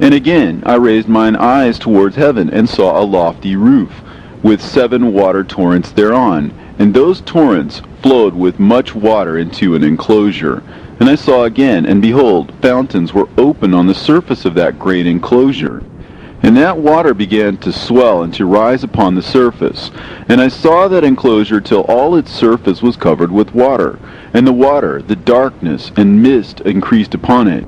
And again I raised mine eyes towards heaven, and saw a lofty roof, with 7 water torrents thereon, and those torrents flowed with much water into an enclosure. And I saw again, and behold, fountains were open on the surface of that great enclosure. And that water began to swell and to rise upon the surface. And I saw that enclosure till all its surface was covered with water. And the water, the darkness, and mist increased upon it.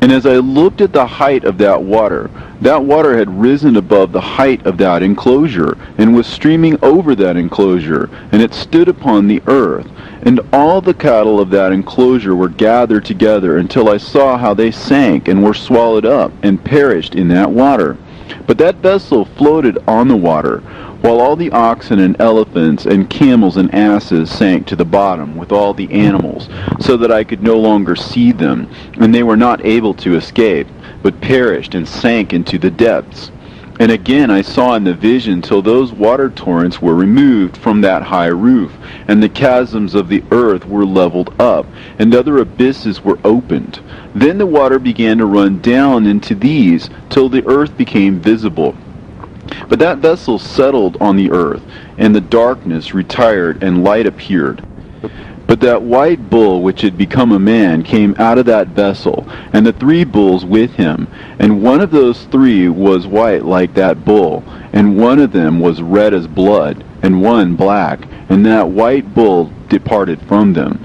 And as I looked at the height of that water had risen above the height of that enclosure, and was streaming over that enclosure, and it stood upon the earth. And all the cattle of that enclosure were gathered together, until I saw how they sank, and were swallowed up, and perished in that water. But that vessel floated on the water, while all the oxen and elephants and camels and asses sank to the bottom with all the animals, so that I could no longer see them, and they were not able to escape, but perished and sank into the depths. And again I saw in the vision till those water torrents were removed from that high roof, and the chasms of the earth were leveled up, and other abysses were opened. Then the water began to run down into these, till the earth became visible. But that vessel settled on the earth, and the darkness retired, and light appeared. But that white bull which had become a man came out of that vessel, and the 3 bulls with him. And one of those 3 was white like that bull, and one of them was red as blood, and one black. And that white bull departed from them.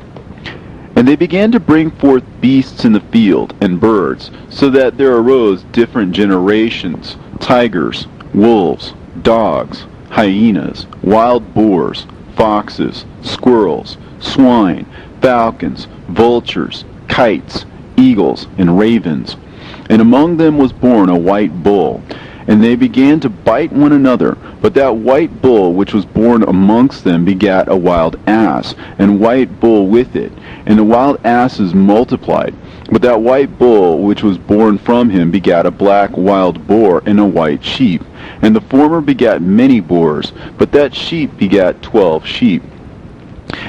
And they began to bring forth beasts in the field, and birds, so that there arose different generations, tigers, wolves, dogs, hyenas, wild boars, foxes, squirrels, swine, falcons, vultures, kites, eagles, and ravens. And among them was born a white bull. And they began to bite one another. But that white bull which was born amongst them begat a wild ass, and white bull with it. And the wild asses multiplied. But that white bull which was born from him begat a black wild boar, and a white sheep. And the former begat many boars, but that sheep begat 12 sheep.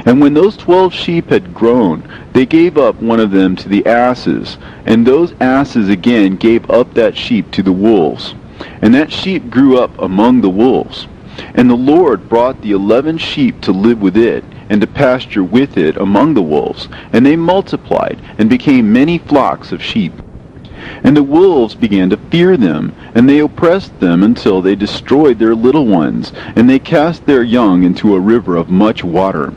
And when those 12 sheep had grown, they gave up one of them to the asses, and those asses again gave up that sheep to the wolves. And that sheep grew up among the wolves. And the Lord brought the 11 sheep to live with it, and to pasture with it among the wolves. And they multiplied, and became many flocks of sheep. And the wolves began to fear them, and they oppressed them until they destroyed their little ones, and they cast their young into a river of much water.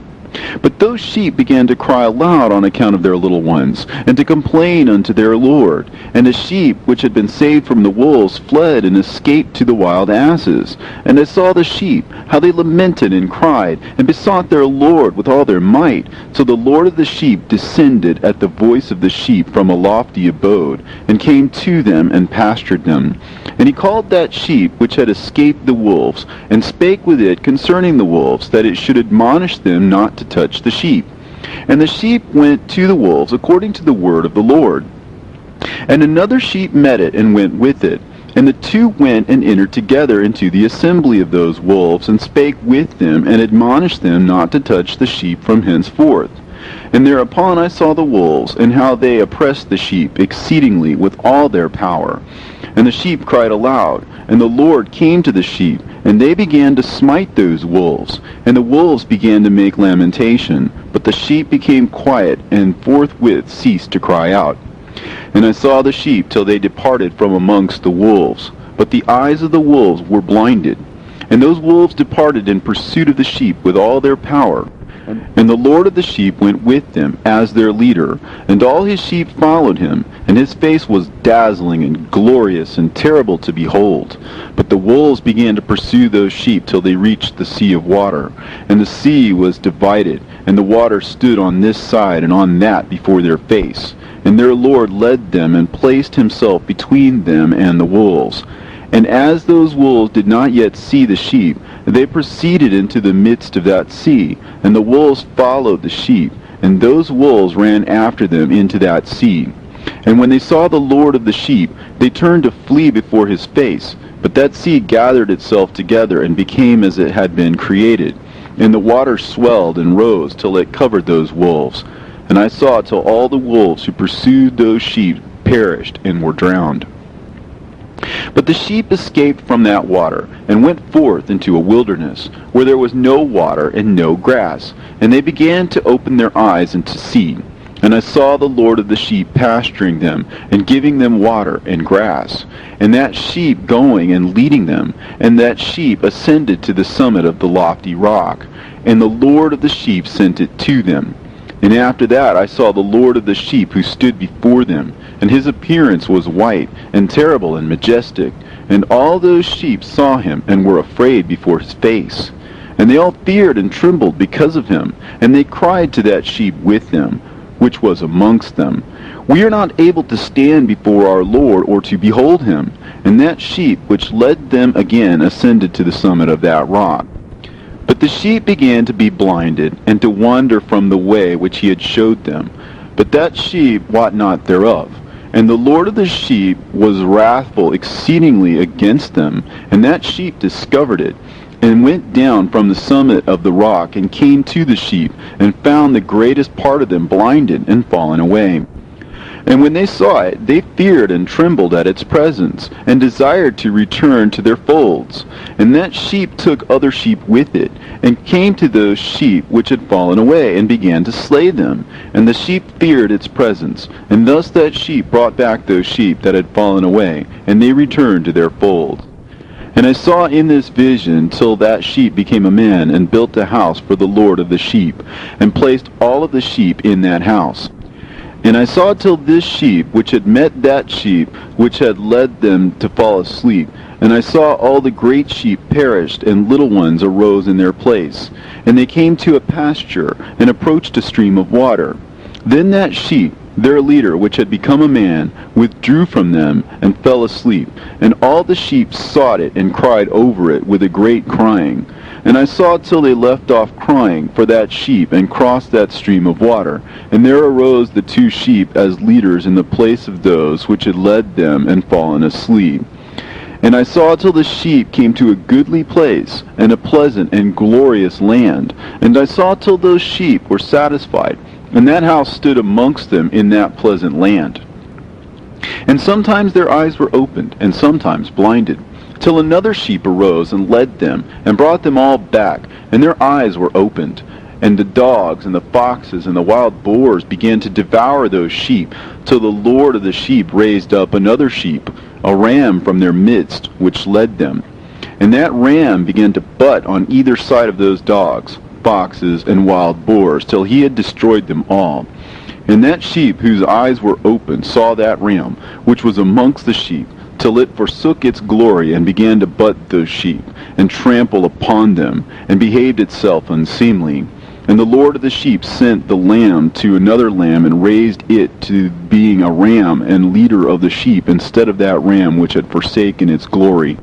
But those sheep began to cry aloud on account of their little ones, and to complain unto their Lord. And the sheep which had been saved from the wolves fled and escaped to the wild asses. And I saw the sheep, how they lamented and cried, and besought their Lord with all their might. So the Lord of the sheep descended at the voice of the sheep from a lofty abode, and came to them, and pastured them. And he called that sheep which had escaped the wolves, and spake with it concerning the wolves, that it should admonish them not to touch the sheep. And the sheep went to the wolves according to the word of the Lord. And another sheep met it, and went with it. And the 2 went and entered together into the assembly of those wolves, and spake with them, and admonished them not to touch the sheep from henceforth. And thereupon I saw the wolves, and how they oppressed the sheep exceedingly with all their power. And the sheep cried aloud, and the Lord came to the sheep, and they began to smite those wolves. And the wolves began to make lamentation, but the sheep became quiet, and forthwith ceased to cry out. And I saw the sheep till they departed from amongst the wolves. But the eyes of the wolves were blinded. And those wolves departed in pursuit of the sheep with all their power. And the Lord of the sheep went with them as their leader, and all his sheep followed him, and his face was dazzling and glorious and terrible to behold. But the wolves began to pursue those sheep till they reached the sea of water. And the sea was divided, and the water stood on this side and on that before their face. And their Lord led them, and placed himself between them and the wolves. And as those wolves did not yet see the sheep, they proceeded into the midst of that sea, and the wolves followed the sheep, and those wolves ran after them into that sea. And when they saw the Lord of the sheep, they turned to flee before his face. But that sea gathered itself together, and became as it had been created. And the water swelled and rose till it covered those wolves. And I saw till all the wolves who pursued those sheep perished and were drowned. But the sheep escaped from that water, and went forth into a wilderness, where there was no water and no grass. And they began to open their eyes and to see. And I saw the Lord of the sheep pasturing them, and giving them water and grass, and that sheep going and leading them, and that sheep ascended to the summit of the lofty rock, and the Lord of the sheep sent it to them. And after that I saw the Lord of the sheep who stood before them, and his appearance was white, and terrible, and majestic. And all those sheep saw him, and were afraid before his face. And they all feared and trembled because of him, and they cried to that sheep with them, which was amongst them, We are not able to stand before our Lord, or to behold him. And that sheep which led them again ascended to the summit of that rock. But the sheep began to be blinded, and to wander from the way which he had showed them. But that sheep wot not thereof. And the Lord of the sheep was wrathful exceedingly against them, and that sheep discovered it, and went down from the summit of the rock, and came to the sheep, and found the greatest part of them blinded and fallen away. And when they saw it, they feared and trembled at its presence, and desired to return to their folds. And that sheep took other sheep with it, and came to those sheep which had fallen away, and began to slay them. And the sheep feared its presence, and thus that sheep brought back those sheep that had fallen away, and they returned to their folds. And I saw in this vision till that sheep became a man, and built a house for the Lord of the sheep, and placed all of the sheep in that house. And I saw till this sheep, which had met that sheep, which had led them to fall asleep. And I saw all the great sheep perished, and little ones arose in their place. And they came to a pasture, and approached a stream of water. Then that sheep, their leader, which had become a man, withdrew from them, and fell asleep. And all the sheep sought it, and cried over it with a great crying. And I saw till they left off crying for that sheep, and crossed that stream of water. And there arose the two sheep as leaders in the place of those which had led them and fallen asleep. And I saw till the sheep came to a goodly place, and a pleasant and glorious land. And I saw till those sheep were satisfied, and that house stood amongst them in that pleasant land. And sometimes their eyes were opened, and sometimes blinded, till another sheep arose and led them, and brought them all back, and their eyes were opened. And the dogs and the foxes and the wild boars began to devour those sheep, till the Lord of the sheep raised up another sheep, a ram from their midst, which led them. And that ram began to butt on either side of those dogs, foxes, and wild boars, till he had destroyed them all. And that sheep whose eyes were opened saw that ram, which was amongst the sheep, till it forsook its glory, and began to butt those sheep, and trample upon them, and behaved itself unseemly. And the Lord of the sheep sent the lamb to another lamb, and raised it to being a ram and leader of the sheep, instead of that ram which had forsaken its glory.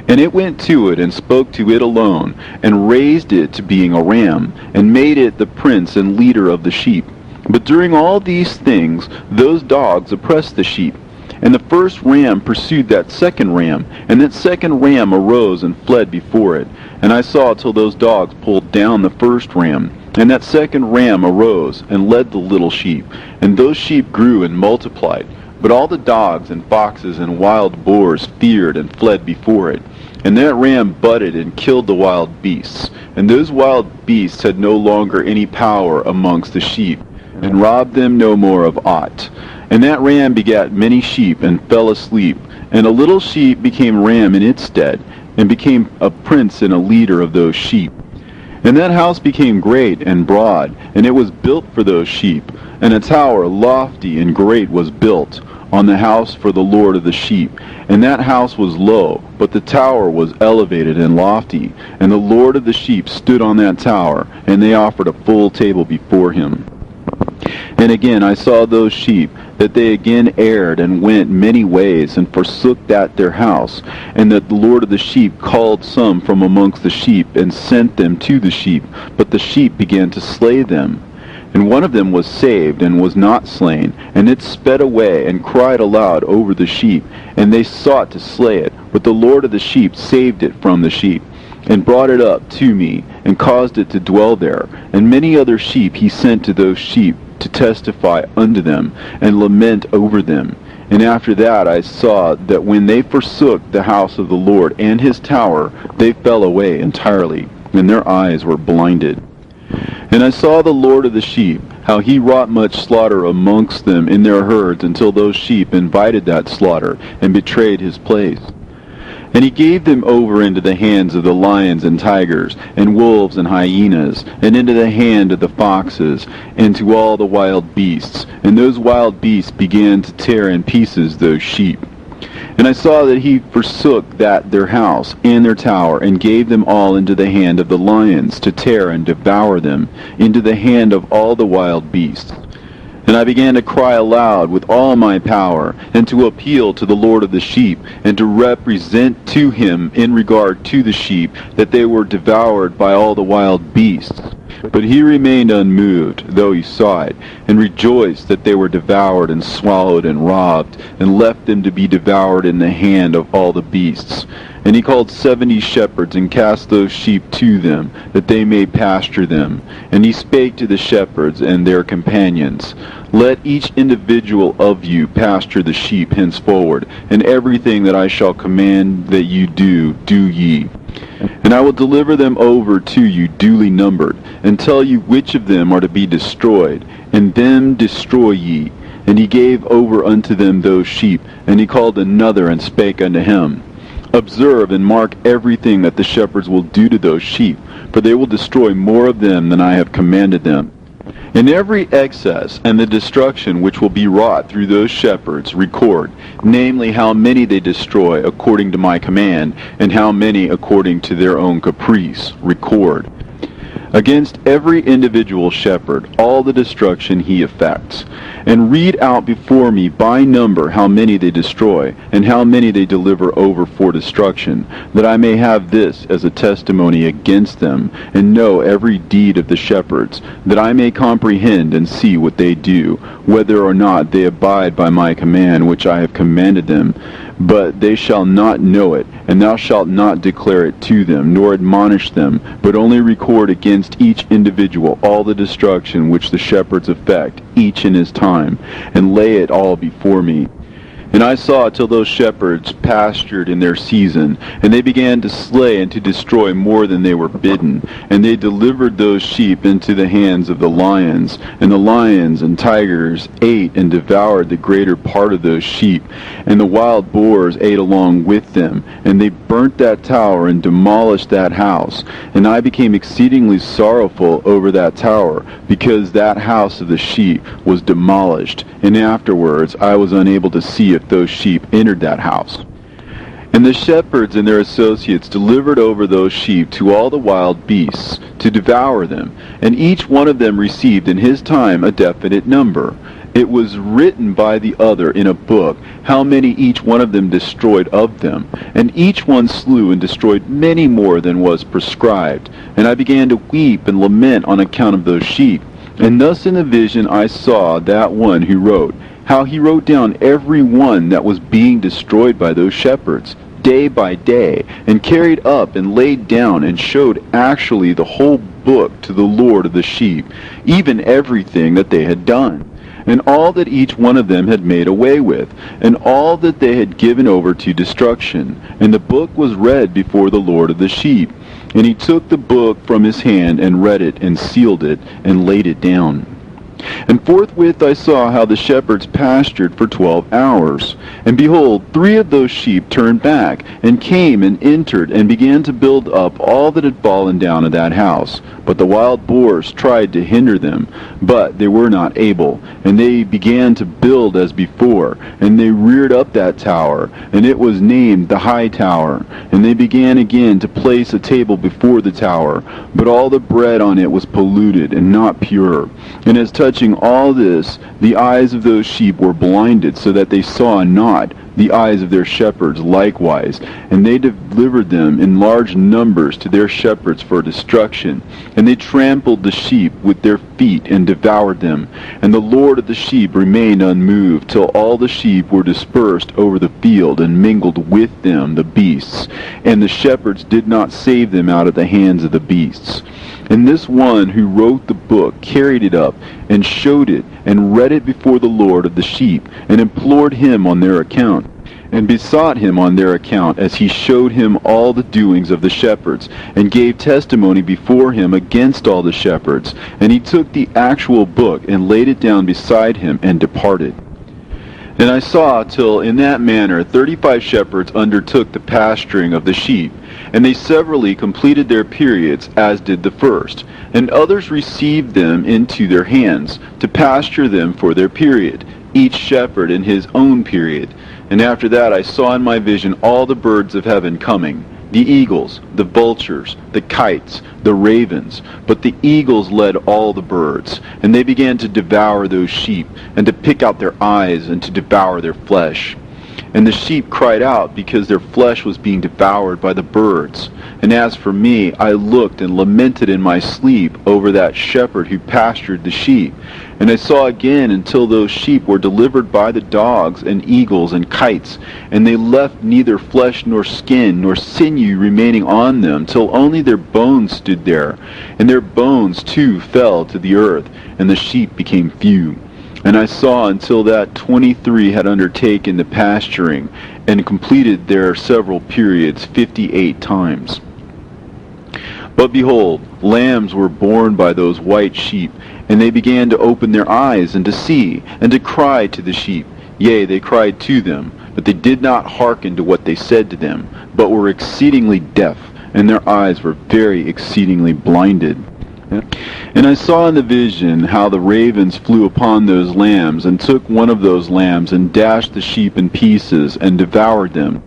And it went to it, and spoke to it alone, and raised it to being a ram, and made it the prince and leader of the sheep. But during all these things those dogs oppressed the sheep. And the first ram pursued that second ram, and that second ram arose and fled before it. And I saw till those dogs pulled down the first ram. And that second ram arose and led the little sheep. And those sheep grew and multiplied. But all the dogs and foxes and wild boars feared and fled before it. And that ram butted and killed the wild beasts. And those wild beasts had no longer any power amongst the sheep, and robbed them no more of aught. And that ram begat many sheep, and fell asleep. And a little sheep became ram in its stead, and became a prince and a leader of those sheep. And that house became great and broad, and it was built for those sheep. And a tower lofty and great was built on the house for the Lord of the sheep. And that house was low, but the tower was elevated and lofty. And the Lord of the sheep stood on that tower, and they offered a full table before him. And again I saw those sheep, that they again erred, and went many ways, and forsook that their house, and that the Lord of the sheep called some from amongst the sheep, and sent them to the sheep, but the sheep began to slay them. And one of them was saved, and was not slain, and it sped away, and cried aloud over the sheep, and they sought to slay it, but the Lord of the sheep saved it from the sheep, and brought it up to me, and caused it to dwell there. And many other sheep he sent to those sheep, to testify unto them, and lament over them. And after that I saw that when they forsook the house of the Lord and his tower, they fell away entirely, and their eyes were blinded. And I saw the Lord of the sheep, how he wrought much slaughter amongst them in their herds, until those sheep invited that slaughter, and betrayed his place. And he gave them over into the hands of the lions and tigers, and wolves and hyenas, and into the hand of the foxes, and to all the wild beasts. And those wild beasts began to tear in pieces those sheep. And I saw that he forsook that their house and their tower, and gave them all into the hand of the lions, to tear and devour them, into the hand of all the wild beasts. And I began to cry aloud with all my power, and to appeal to the Lord of the sheep, and to represent to him in regard to the sheep, that they were devoured by all the wild beasts. But he remained unmoved, though he saw it, and rejoiced that they were devoured and swallowed and robbed, and left them to be devoured in the hand of all the beasts. And he called 70 shepherds, and cast those sheep to them, that they may pasture them. And he spake to the shepherds and their companions, Let each individual of you pasture the sheep henceforward, and everything that I shall command that you do, do ye. And I will deliver them over to you duly numbered, and tell you which of them are to be destroyed, and them destroy ye. And he gave over unto them those sheep, and he called another, and spake unto him, Observe and mark everything that the shepherds will do to those sheep, for they will destroy more of them than I have commanded them. In every excess and the destruction which will be wrought through those shepherds record, namely how many they destroy according to my command, and how many according to their own caprice record. Against every individual shepherd all the destruction he effects. And read out before me by number how many they destroy, and how many they deliver over for destruction, that I may have this as a testimony against them, and know every deed of the shepherds, that I may comprehend and see what they do, whether or not they abide by my command which I have commanded them. But they shall not know it, and thou shalt not declare it to them, nor admonish them, but only record against each individual all the destruction which the shepherds effect, each in his time, and lay it all before me. And I saw till those shepherds pastured in their season, and they began to slay and to destroy more than they were bidden. And they delivered those sheep into the hands of the lions, and the lions and tigers ate and devoured the greater part of those sheep, and the wild boars ate along with them. And they burnt that tower and demolished that house. And I became exceedingly sorrowful over that tower, because that house of the sheep was demolished. And afterwards I was unable to see if those sheep entered that house. And the shepherds and their associates delivered over those sheep to all the wild beasts to devour them, and each one of them received in his time a definite number. It was written by the other in a book how many each one of them destroyed of them, and each one slew and destroyed many more than was prescribed. And I began to weep and lament on account of those sheep. And thus in the vision I saw that one who wrote, how he wrote down every one that was being destroyed by those shepherds, day by day, and carried up and laid down and showed actually the whole book to the Lord of the sheep, even everything that they had done, and all that each one of them had made away with, and all that they had given over to destruction. And the book was read before the Lord of the sheep. And he took the book from his hand, and read it, and sealed it, and laid it down. And forthwith I saw how the shepherds pastured for 12 hours. And behold, 3 of those sheep turned back, and came and entered, and began to build up all that had fallen down of that house. But the wild boars tried to hinder them, but they were not able. And they began to build as before, and they reared up that tower, and it was named the High Tower. And they began again to place a table before the tower, but all the bread on it was polluted, and not pure. And as touching all this, the eyes of those sheep were blinded, so that they saw not, the eyes of their shepherds likewise. And they delivered them in large numbers to their shepherds for destruction. And they trampled the sheep with their feet, and devoured them. And the Lord of the sheep remained unmoved, till all the sheep were dispersed over the field, and mingled with them the beasts. And the shepherds did not save them out of the hands of the beasts. And this one who wrote the book carried it up, and showed it and read it before the Lord of the sheep, and implored him on their account, and besought him on their account, as he showed him all the doings of the shepherds, and gave testimony before him against all the shepherds. And he took the actual book, and laid it down beside him, and departed. And I saw till in that manner 35 shepherds undertook the pasturing of the sheep, and they severally completed their periods, as did the first. And others received them into their hands, to pasture them for their period, each shepherd in his own period. And after that I saw in my vision all the birds of heaven coming, the eagles, the vultures, the kites, the ravens. But the eagles led all the birds, and they began to devour those sheep, and to pick out their eyes, and to devour their flesh. And the sheep cried out, because their flesh was being devoured by the birds. And as for me, I looked and lamented in my sleep over that shepherd who pastured the sheep. And I saw again until those sheep were delivered by the dogs and eagles and kites, and they left neither flesh nor skin nor sinew remaining on them, till only their bones stood there. And their bones too fell to the earth, and the sheep became few. And I saw until that 23 had undertaken the pasturing, and completed their several periods 58 times. But behold, lambs were born by those white sheep, and they began to open their eyes, and to see, and to cry to the sheep. Yea, they cried to them, but they did not hearken to what they said to them, but were exceedingly deaf, and their eyes were very exceedingly blinded. And I saw in the vision how the ravens flew upon those lambs, and took one of those lambs, and dashed the sheep in pieces, and devoured them.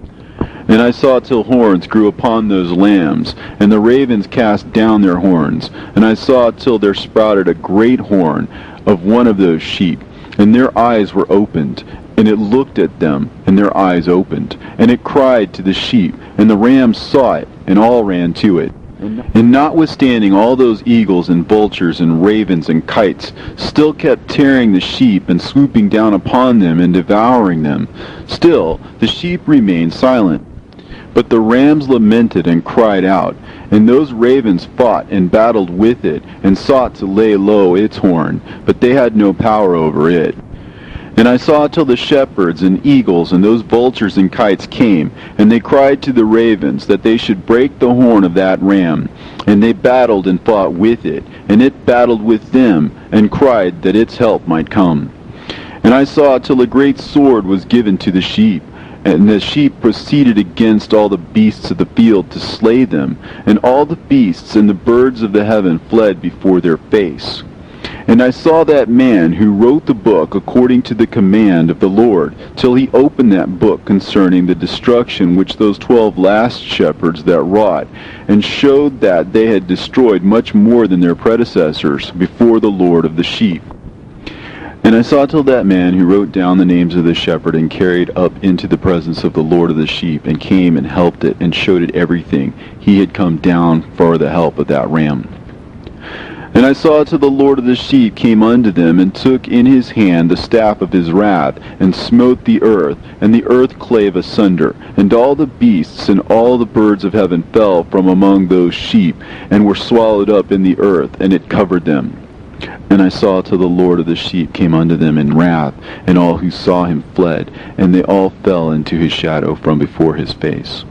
And I saw till horns grew upon those lambs, and the ravens cast down their horns. And I saw till there sprouted a great horn of one of those sheep, and their eyes were opened. And it looked at them, and their eyes opened. And it cried to the sheep, and the rams saw it, and all ran to it. And notwithstanding all those eagles and vultures and ravens and kites still kept tearing the sheep, and swooping down upon them, and devouring them, still the sheep remained silent. But the rams lamented and cried out, and those ravens fought and battled with it, and sought to lay low its horn, but they had no power over it. And I saw till the shepherds and eagles and those vultures and kites came, and they cried to the ravens that they should break the horn of that ram. And they battled and fought with it, and it battled with them, and cried that its help might come. And I saw till a great sword was given to the sheep, and the sheep proceeded against all the beasts of the field to slay them, and all the beasts and the birds of the heaven fled before their face. And I saw that man who wrote the book according to the command of the Lord, till he opened that book concerning the destruction which those 12 last shepherds that wrought, and showed that they had destroyed much more than their predecessors before the Lord of the sheep. And I saw till that man who wrote down the names of the shepherd, and carried up into the presence of the Lord of the sheep, and came and helped it, and showed it everything. He had come down for the help of that ram. And I saw till the Lord of the sheep came unto them, and took in his hand the staff of his wrath, and smote the earth, and the earth clave asunder, and all the beasts and all the birds of heaven fell from among those sheep, and were swallowed up in the earth, and it covered them. And I saw till the Lord of the sheep came unto them in wrath, and all who saw him fled, and they all fell into his shadow from before his face.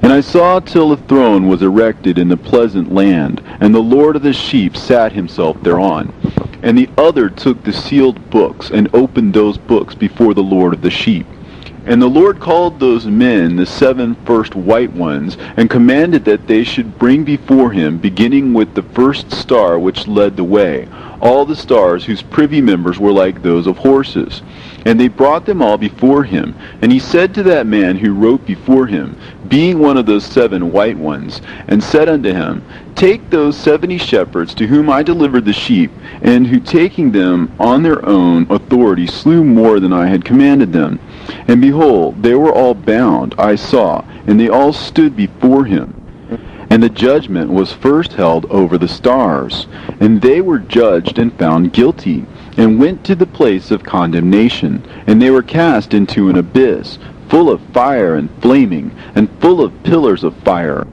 And I saw till a throne was erected in the pleasant land, and the Lord of the sheep sat himself thereon. And the other took the sealed books, and opened those books before the Lord of the sheep. And the Lord called those men the 7 first white ones, and commanded that they should bring before him, beginning with the first star which led the way, all the stars whose privy members were like those of horses. And they brought them all before him. And he said to that man who wrote before him, being one of those 7 white ones, and said unto him, Take those 70 shepherds to whom I delivered the sheep, and who taking them on their own authority slew more than I had commanded them. And behold, they were all bound, I saw, and they all stood before him. And the judgment was first held over the stars, and they were judged and found guilty, and went to the place of condemnation, and they were cast into an abyss, full of fire and flaming, and full of pillars of fire.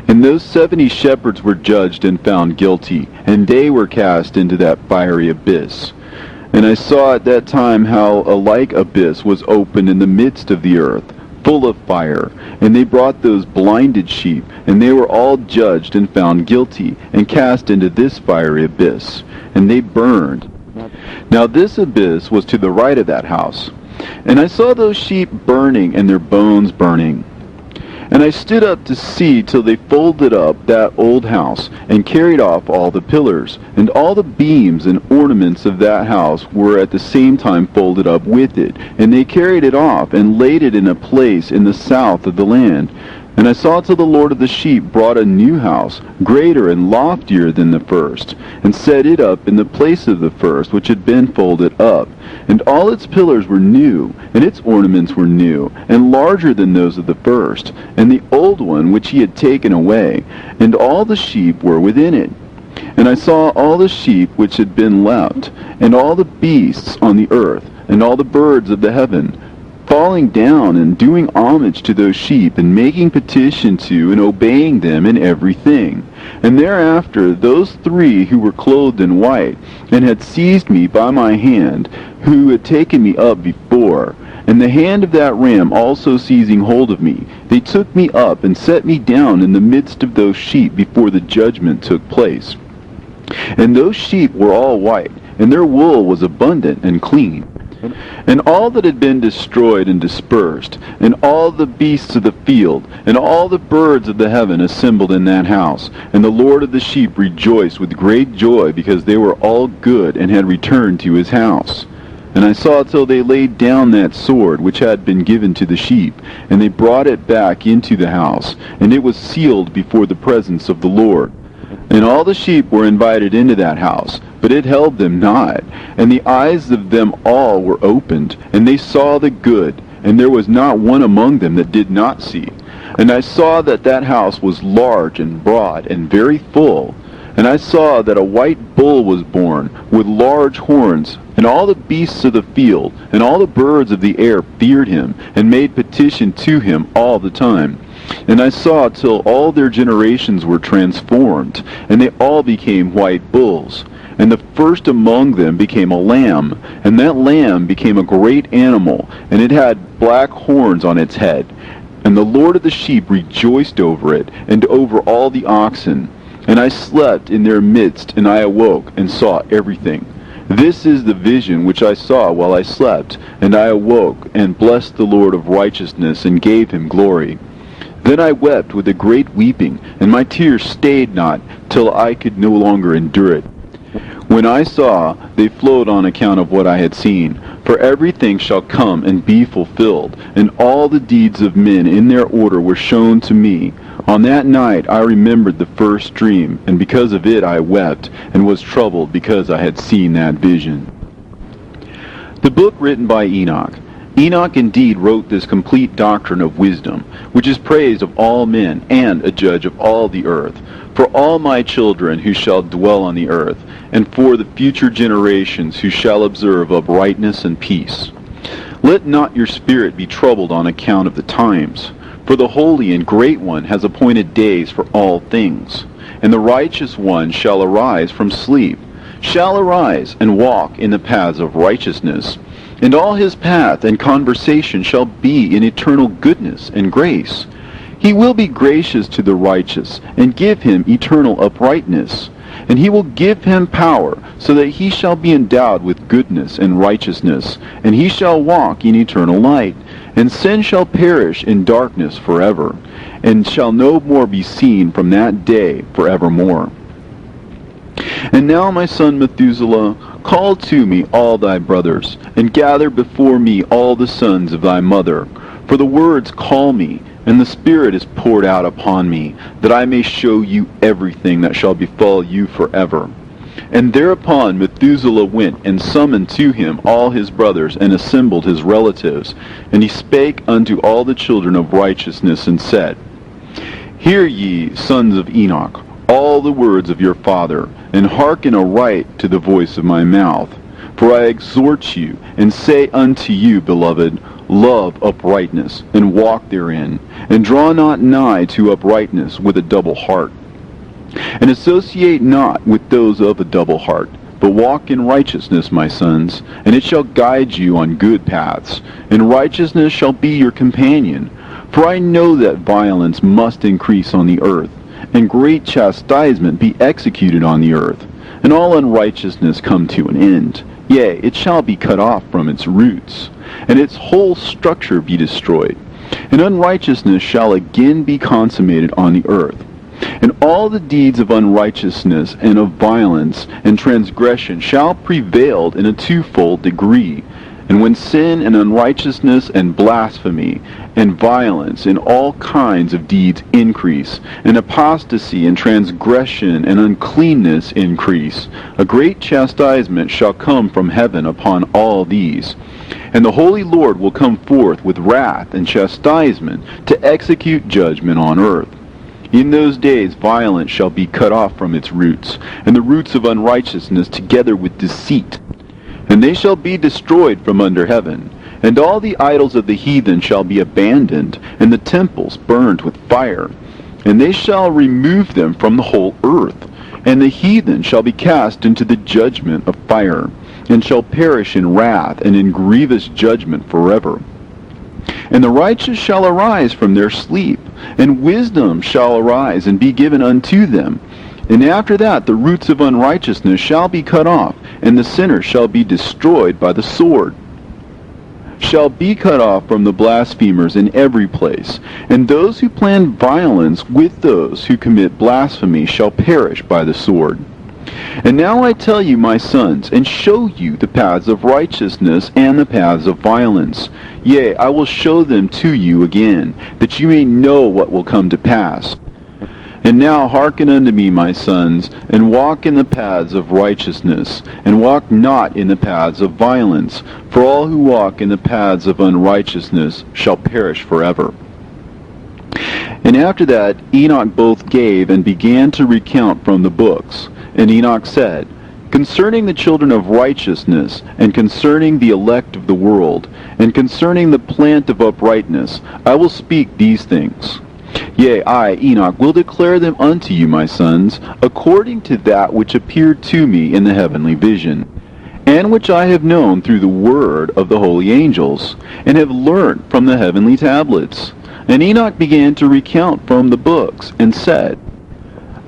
And those 70 shepherds were judged and found guilty, and they were cast into that fiery abyss. And I saw at that time how a like abyss was opened in the midst of the earth, full of fire. And they brought those blinded sheep, and they were all judged and found guilty, and cast into this fiery abyss. And they burned. Now this abyss was to the right of that house. And I saw those sheep burning, and their bones burning. And I stood up to see till they folded up that old house, and carried off all the pillars, and all the beams and ornaments of that house were at the same time folded up with it. And they carried it off, and laid it in a place in the south of the land. And I saw till the Lord of the sheep brought a new house, greater and loftier than the first, and set it up in the place of the first, which had been folded up. And all its pillars were new, and its ornaments were new, and larger than those of the first, and the old one which he had taken away, and all the sheep were within it. And I saw all the sheep which had been left, and all the beasts on the earth, and all the birds of the heaven, falling down and doing homage to those sheep, and making petition to and obeying them in everything. And thereafter those three who were clothed in white, and had seized me by my hand, who had taken me up before, and the hand of that ram also seizing hold of me, they took me up and set me down in the midst of those sheep before the judgment took place. And those sheep were all white, and their wool was abundant and clean. And all that had been destroyed and dispersed, and all the beasts of the field, and all the birds of the heaven assembled in that house. And the Lord of the sheep rejoiced with great joy, because they were all good, and had returned to his house. And I saw till they laid down that sword which had been given to the sheep, and they brought it back into the house, and it was sealed before the presence of the Lord. And all the sheep were invited into that house, but it held them not. And the eyes of them all were opened, and they saw the good, and there was not one among them that did not see. And I saw that that house was large and broad and very full. And I saw that a white bull was born, with large horns, and all the beasts of the field, and all the birds of the air feared him, and made petition to him all the time. And I saw till all their generations were transformed, and they all became white bulls. And the first among them became a lamb, and that lamb became a great animal, and it had black horns on its head. And the Lord of the sheep rejoiced over it, and over all the oxen. And I slept in their midst, and I awoke, and saw everything. This is the vision which I saw while I slept, and I awoke, and blessed the Lord of righteousness, and gave him glory. Then I wept with a great weeping, and my tears stayed not, till I could no longer endure it. When I saw, they flowed on account of what I had seen. For everything shall come and be fulfilled, and all the deeds of men in their order were shown to me. On that night I remembered the first dream, and because of it I wept, and was troubled because I had seen that vision. The book written by Enoch. Enoch indeed wrote this complete doctrine of wisdom, which is praised of all men, and a judge of all the earth, for all my children who shall dwell on the earth, and for the future generations who shall observe uprightness and peace. Let not your spirit be troubled on account of the times, for the Holy and Great One has appointed days for all things, and the righteous one shall arise from sleep, shall arise and walk in the paths of righteousness, and all his path and conversation shall be in eternal goodness and grace. He will be gracious to the righteous, and give him eternal uprightness. And he will give him power, so that he shall be endowed with goodness and righteousness, and he shall walk in eternal light. And sin shall perish in darkness forever, and shall no more be seen from that day forevermore. And now, my son Methuselah, call to me all thy brothers, and gather before me all the sons of thy mother. For the words call me, and the Spirit is poured out upon me, that I may show you everything that shall befall you forever. And thereupon Methuselah went and summoned to him all his brothers, and assembled his relatives. And he spake unto all the children of righteousness, and said, Hear ye, sons of Enoch, all the words of your father, and hearken aright to the voice of my mouth. For I exhort you, and say unto you, beloved, love uprightness, and walk therein, and draw not nigh to uprightness with a double heart. And associate not with those of a double heart, but walk in righteousness, my sons, and it shall guide you on good paths, and righteousness shall be your companion. For I know that violence must increase on the earth, and great chastisement be executed on the earth, and all unrighteousness come to an end. Yea, it shall be cut off from its roots, and its whole structure be destroyed. And unrighteousness shall again be consummated on the earth. And all the deeds of unrighteousness and of violence and transgression shall prevail in a twofold degree. And when sin and unrighteousness and blasphemy and violence and all kinds of deeds increase, and apostasy and transgression and uncleanness increase, a great chastisement shall come from heaven upon all these. And the Holy Lord will come forth with wrath and chastisement to execute judgment on earth. In those days violence shall be cut off from its roots, and the roots of unrighteousness together with deceit. And they shall be destroyed from under heaven, and all the idols of the heathen shall be abandoned, and the temples burned with fire. And they shall remove them from the whole earth, and the heathen shall be cast into the judgment of fire, and shall perish in wrath and in grievous judgment forever. And the righteous shall arise from their sleep, and wisdom shall arise and be given unto them. And after that the roots of unrighteousness shall be cut off, and the sinner shall be destroyed by the sword. Shall be cut off from the blasphemers in every place, and those who plan violence with those who commit blasphemy shall perish by the sword. And now I tell you, my sons, and show you the paths of righteousness and the paths of violence. Yea, I will show them to you again, that you may know what will come to pass. And now hearken unto me, my sons, and walk in the paths of righteousness, and walk not in the paths of violence, for all who walk in the paths of unrighteousness shall perish forever. And after that Enoch both gave and began to recount from the books. And Enoch said, Concerning the children of righteousness, and concerning the elect of the world, and concerning the plant of uprightness, I will speak these things. Yea, I, Enoch, will declare them unto you, my sons, according to that which appeared to me in the heavenly vision, and which I have known through the word of the holy angels, and have learnt from the heavenly tablets. And Enoch began to recount from the books, and said,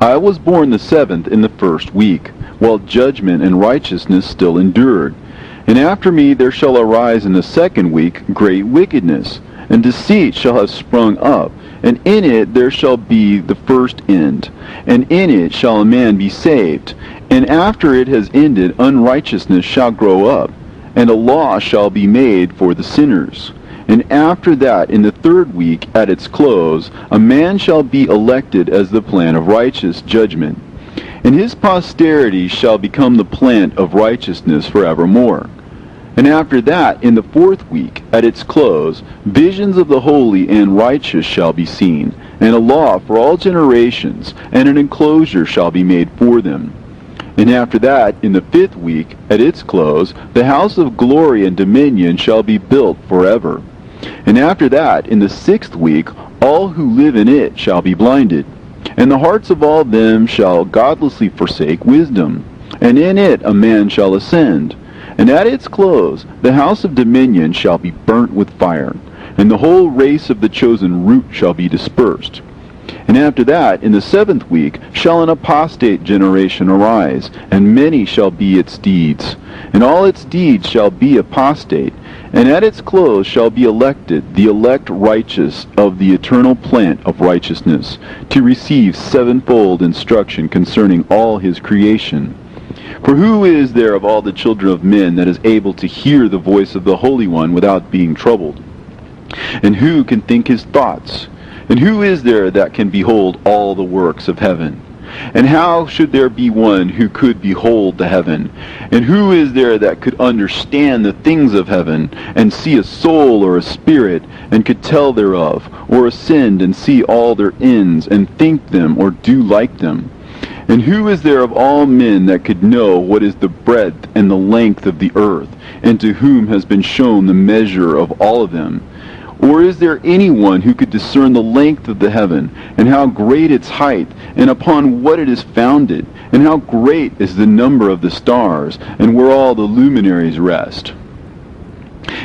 I was born the 7th in the 1st week, while judgment and righteousness still endured. And after me there shall arise in the 2nd week great wickedness, and deceit shall have sprung up, and in it there shall be the first end, and in it shall a man be saved. And after it has ended, unrighteousness shall grow up, and a law shall be made for the sinners. And after that, in the 3rd week, at its close, a man shall be elected as the plan of righteous judgment. And his posterity shall become the plant of righteousness forevermore. And after that, in the 4th week, at its close, visions of the holy and righteous shall be seen, and a law for all generations, and an enclosure shall be made for them. And after that, in the 5th week, at its close, the house of glory and dominion shall be built forever. And after that, in the 6th week, all who live in it shall be blinded, and the hearts of all them shall godlessly forsake wisdom, and in it a man shall ascend. And at its close, the house of dominion shall be burnt with fire, and the whole race of the chosen root shall be dispersed. And after that, in the 7th week, shall an apostate generation arise, and many shall be its deeds. And all its deeds shall be apostate, and at its close shall be elected the elect righteous of the eternal plant of righteousness, to receive sevenfold instruction concerning all his creation. For who is there of all the children of men that is able to hear the voice of the Holy One without being troubled? And who can think his thoughts? And who is there that can behold all the works of heaven? And how should there be one who could behold the heaven? And who is there that could understand the things of heaven, and see a soul or a spirit, and could tell thereof, or ascend and see all their ends, and think them, or do like them? And who is there of all men that could know what is the breadth and the length of the earth, and to whom has been shown the measure of all of them? Or is there anyone who could discern the length of the heaven, and how great its height, and upon what it is founded, and how great is the number of the stars, and where all the luminaries rest?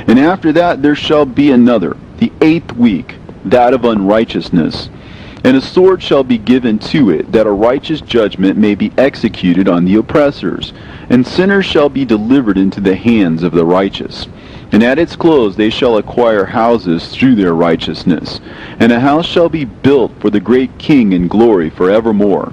And after that there shall be another, the 8th week, that of unrighteousness. And a sword shall be given to it, that a righteous judgment may be executed on the oppressors. And sinners shall be delivered into the hands of the righteous. And at its close they shall acquire houses through their righteousness. And a house shall be built for the great King in glory forevermore.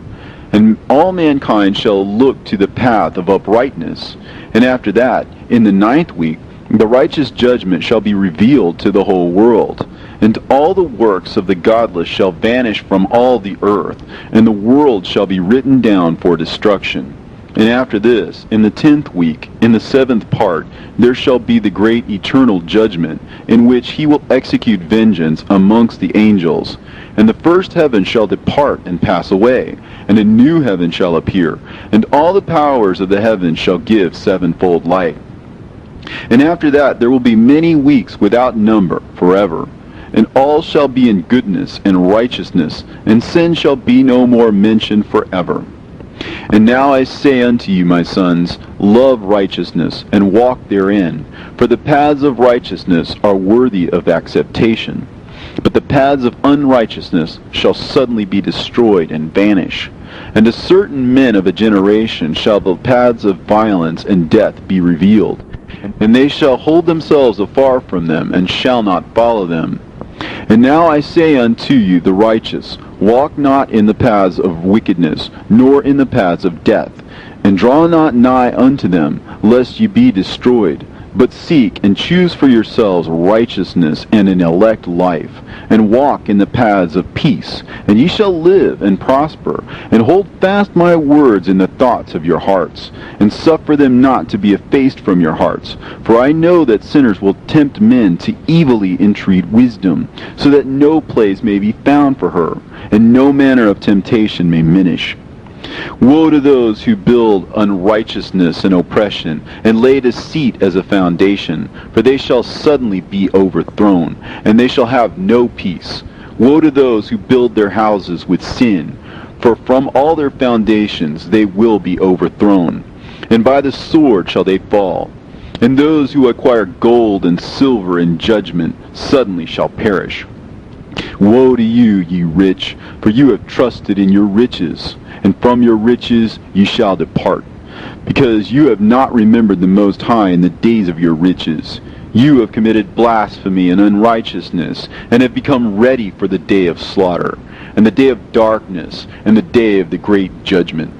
And all mankind shall look to the path of uprightness. And after that, in the 9th week, the righteous judgment shall be revealed to the whole world. And all the works of the godless shall vanish from all the earth, and the world shall be written down for destruction. And after this, in the 10th week, in the 7th part, there shall be the great eternal judgment, in which he will execute vengeance amongst the angels. And the first heaven shall depart and pass away, and a new heaven shall appear, and all the powers of the heavens shall give sevenfold light. And after that there will be many weeks without number forever. And all shall be in goodness and righteousness, and sin shall be no more mentioned forever. And now I say unto you, my sons, love righteousness, and walk therein. For the paths of righteousness are worthy of acceptation. But the paths of unrighteousness shall suddenly be destroyed and vanish. And to certain men of a generation shall the paths of violence and death be revealed. And they shall hold themselves afar from them, and shall not follow them. And now I say unto you, the righteous, walk not in the paths of wickedness, nor in the paths of death, and draw not nigh unto them, lest ye be destroyed. But seek and choose for yourselves righteousness and an elect life, and walk in the paths of peace, and ye shall live and prosper. And hold fast my words in the thoughts of your hearts, and suffer them not to be effaced from your hearts. For I know that sinners will tempt men to evilly entreat wisdom, so that no place may be found for her, and no manner of temptation may minish. Woe to those who build unrighteousness and oppression, and lay deceit as a foundation, for they shall suddenly be overthrown, and they shall have no peace. Woe to those who build their houses with sin, for from all their foundations they will be overthrown, and by the sword shall they fall. And those who acquire gold and silver in judgment suddenly shall perish. Woe to you, ye rich, for you have trusted in your riches, and from your riches ye shall depart, because you have not remembered the Most High in the days of your riches. You have committed blasphemy and unrighteousness, and have become ready for the day of slaughter, and the day of darkness, and the day of the great judgment.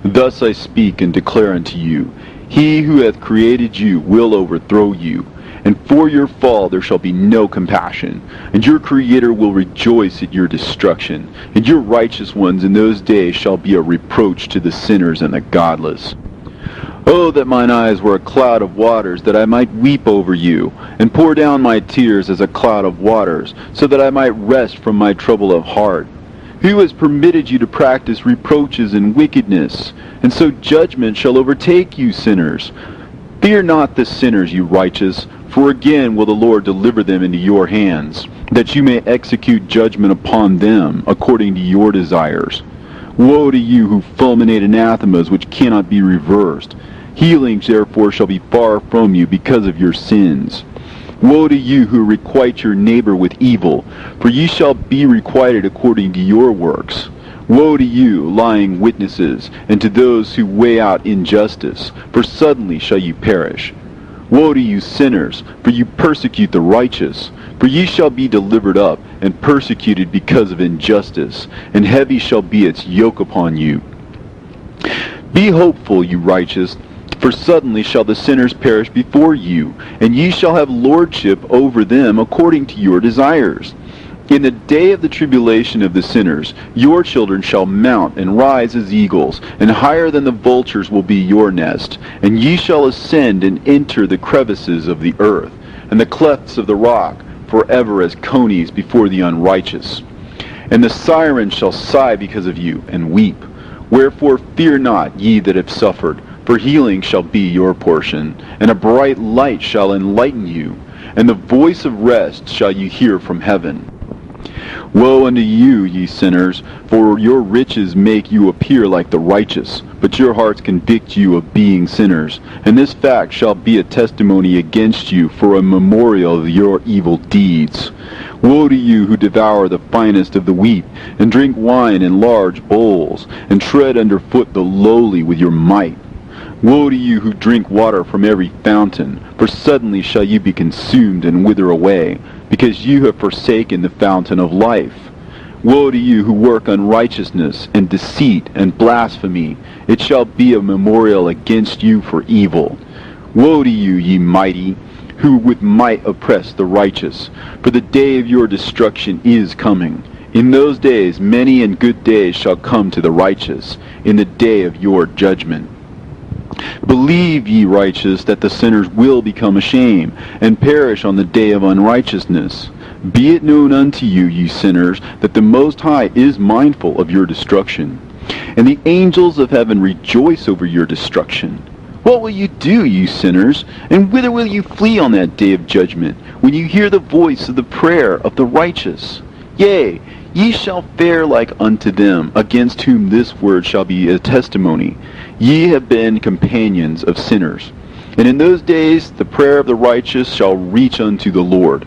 Thus I speak and declare unto you, he who hath created you will overthrow you, and for your fall there shall be no compassion, and your Creator will rejoice at your destruction, and your righteous ones in those days shall be a reproach to the sinners and the godless. Oh, that mine eyes were a cloud of waters, that I might weep over you, and pour down my tears as a cloud of waters, so that I might rest from my trouble of heart. Who has permitted you to practice reproaches and wickedness? And so judgment shall overtake you, sinners. Fear not the sinners, you righteous, for again will the Lord deliver them into your hands, that you may execute judgment upon them according to your desires. Woe to you who fulminate anathemas which cannot be reversed. Healings therefore shall be far from you because of your sins. Woe to you who requite your neighbor with evil, for ye shall be requited according to your works. Woe to you, lying witnesses, and to those who weigh out injustice, for suddenly shall ye perish. Woe to you, sinners, for you persecute the righteous, for ye shall be delivered up, and persecuted because of injustice, and heavy shall be its yoke upon you. Be hopeful, you righteous, for suddenly shall the sinners perish before you, and ye shall have lordship over them according to your desires. In the day of the tribulation of the sinners, your children shall mount and rise as eagles, and higher than the vultures will be your nest. And ye shall ascend and enter the crevices of the earth, and the clefts of the rock, forever as conies before the unrighteous. And the sirens shall sigh because of you, and weep. Wherefore fear not, ye that have suffered, for healing shall be your portion, and a bright light shall enlighten you, and the voice of rest shall you hear from heaven. Woe unto you, ye sinners, for your riches make you appear like the righteous, but your hearts convict you of being sinners, and this fact shall be a testimony against you for a memorial of your evil deeds. Woe to you who devour the finest of the wheat, and drink wine in large bowls, and tread under foot the lowly with your might. Woe to you who drink water from every fountain, for suddenly shall you be consumed and wither away, because you have forsaken the fountain of life. Woe to you who work unrighteousness and deceit and blasphemy, it shall be a memorial against you for evil. Woe to you, ye mighty, who with might oppress the righteous, for the day of your destruction is coming. In those days many and good days shall come to the righteous, in the day of your judgment. Believe, ye righteous, that the sinners will become ashamed, and perish on the day of unrighteousness. Be it known unto you, ye sinners, that the Most High is mindful of your destruction, and the angels of heaven rejoice over your destruction. What will you do, you sinners, and whither will you flee on that day of judgment, when you hear the voice of the prayer of the righteous? Yea, ye shall fare like unto them, against whom this word shall be a testimony. Ye have been companions of sinners. And in those days the prayer of the righteous shall reach unto the Lord.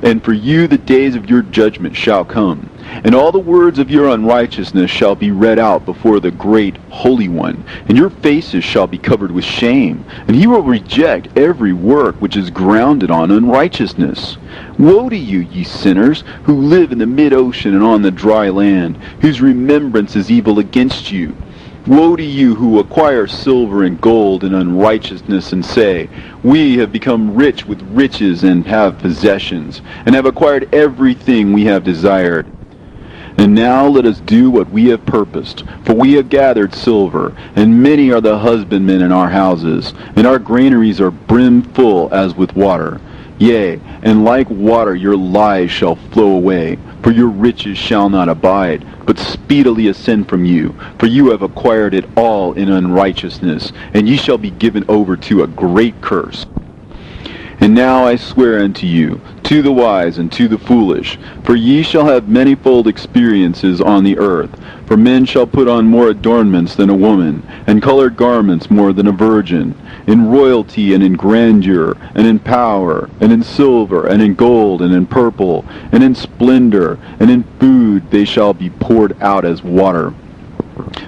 And for you the days of your judgment shall come, and all the words of your unrighteousness shall be read out before the great Holy One, and your faces shall be covered with shame, and he will reject every work which is grounded on unrighteousness. Woe to you, ye sinners, who live in the mid-ocean and on the dry land, whose remembrance is evil against you. Woe to you who acquire silver and gold in unrighteousness, and say, We have become rich with riches and have possessions, and have acquired everything we have desired. And now let us do what we have purposed, for we have gathered silver, and many are the husbandmen in our houses, and our granaries are brimful as with water. Yea, and like water your lies shall flow away, for your riches shall not abide, but speedily ascend from you, for you have acquired it all in unrighteousness, and ye shall be given over to a great curse. And now I swear unto you, to the wise and to the foolish, for ye shall have manifold experiences on the earth. For men shall put on more adornments than a woman, and colored garments more than a virgin, in royalty and in grandeur, and in power, and in silver, and in gold, and in purple, and in splendor, and in food they shall be poured out as water.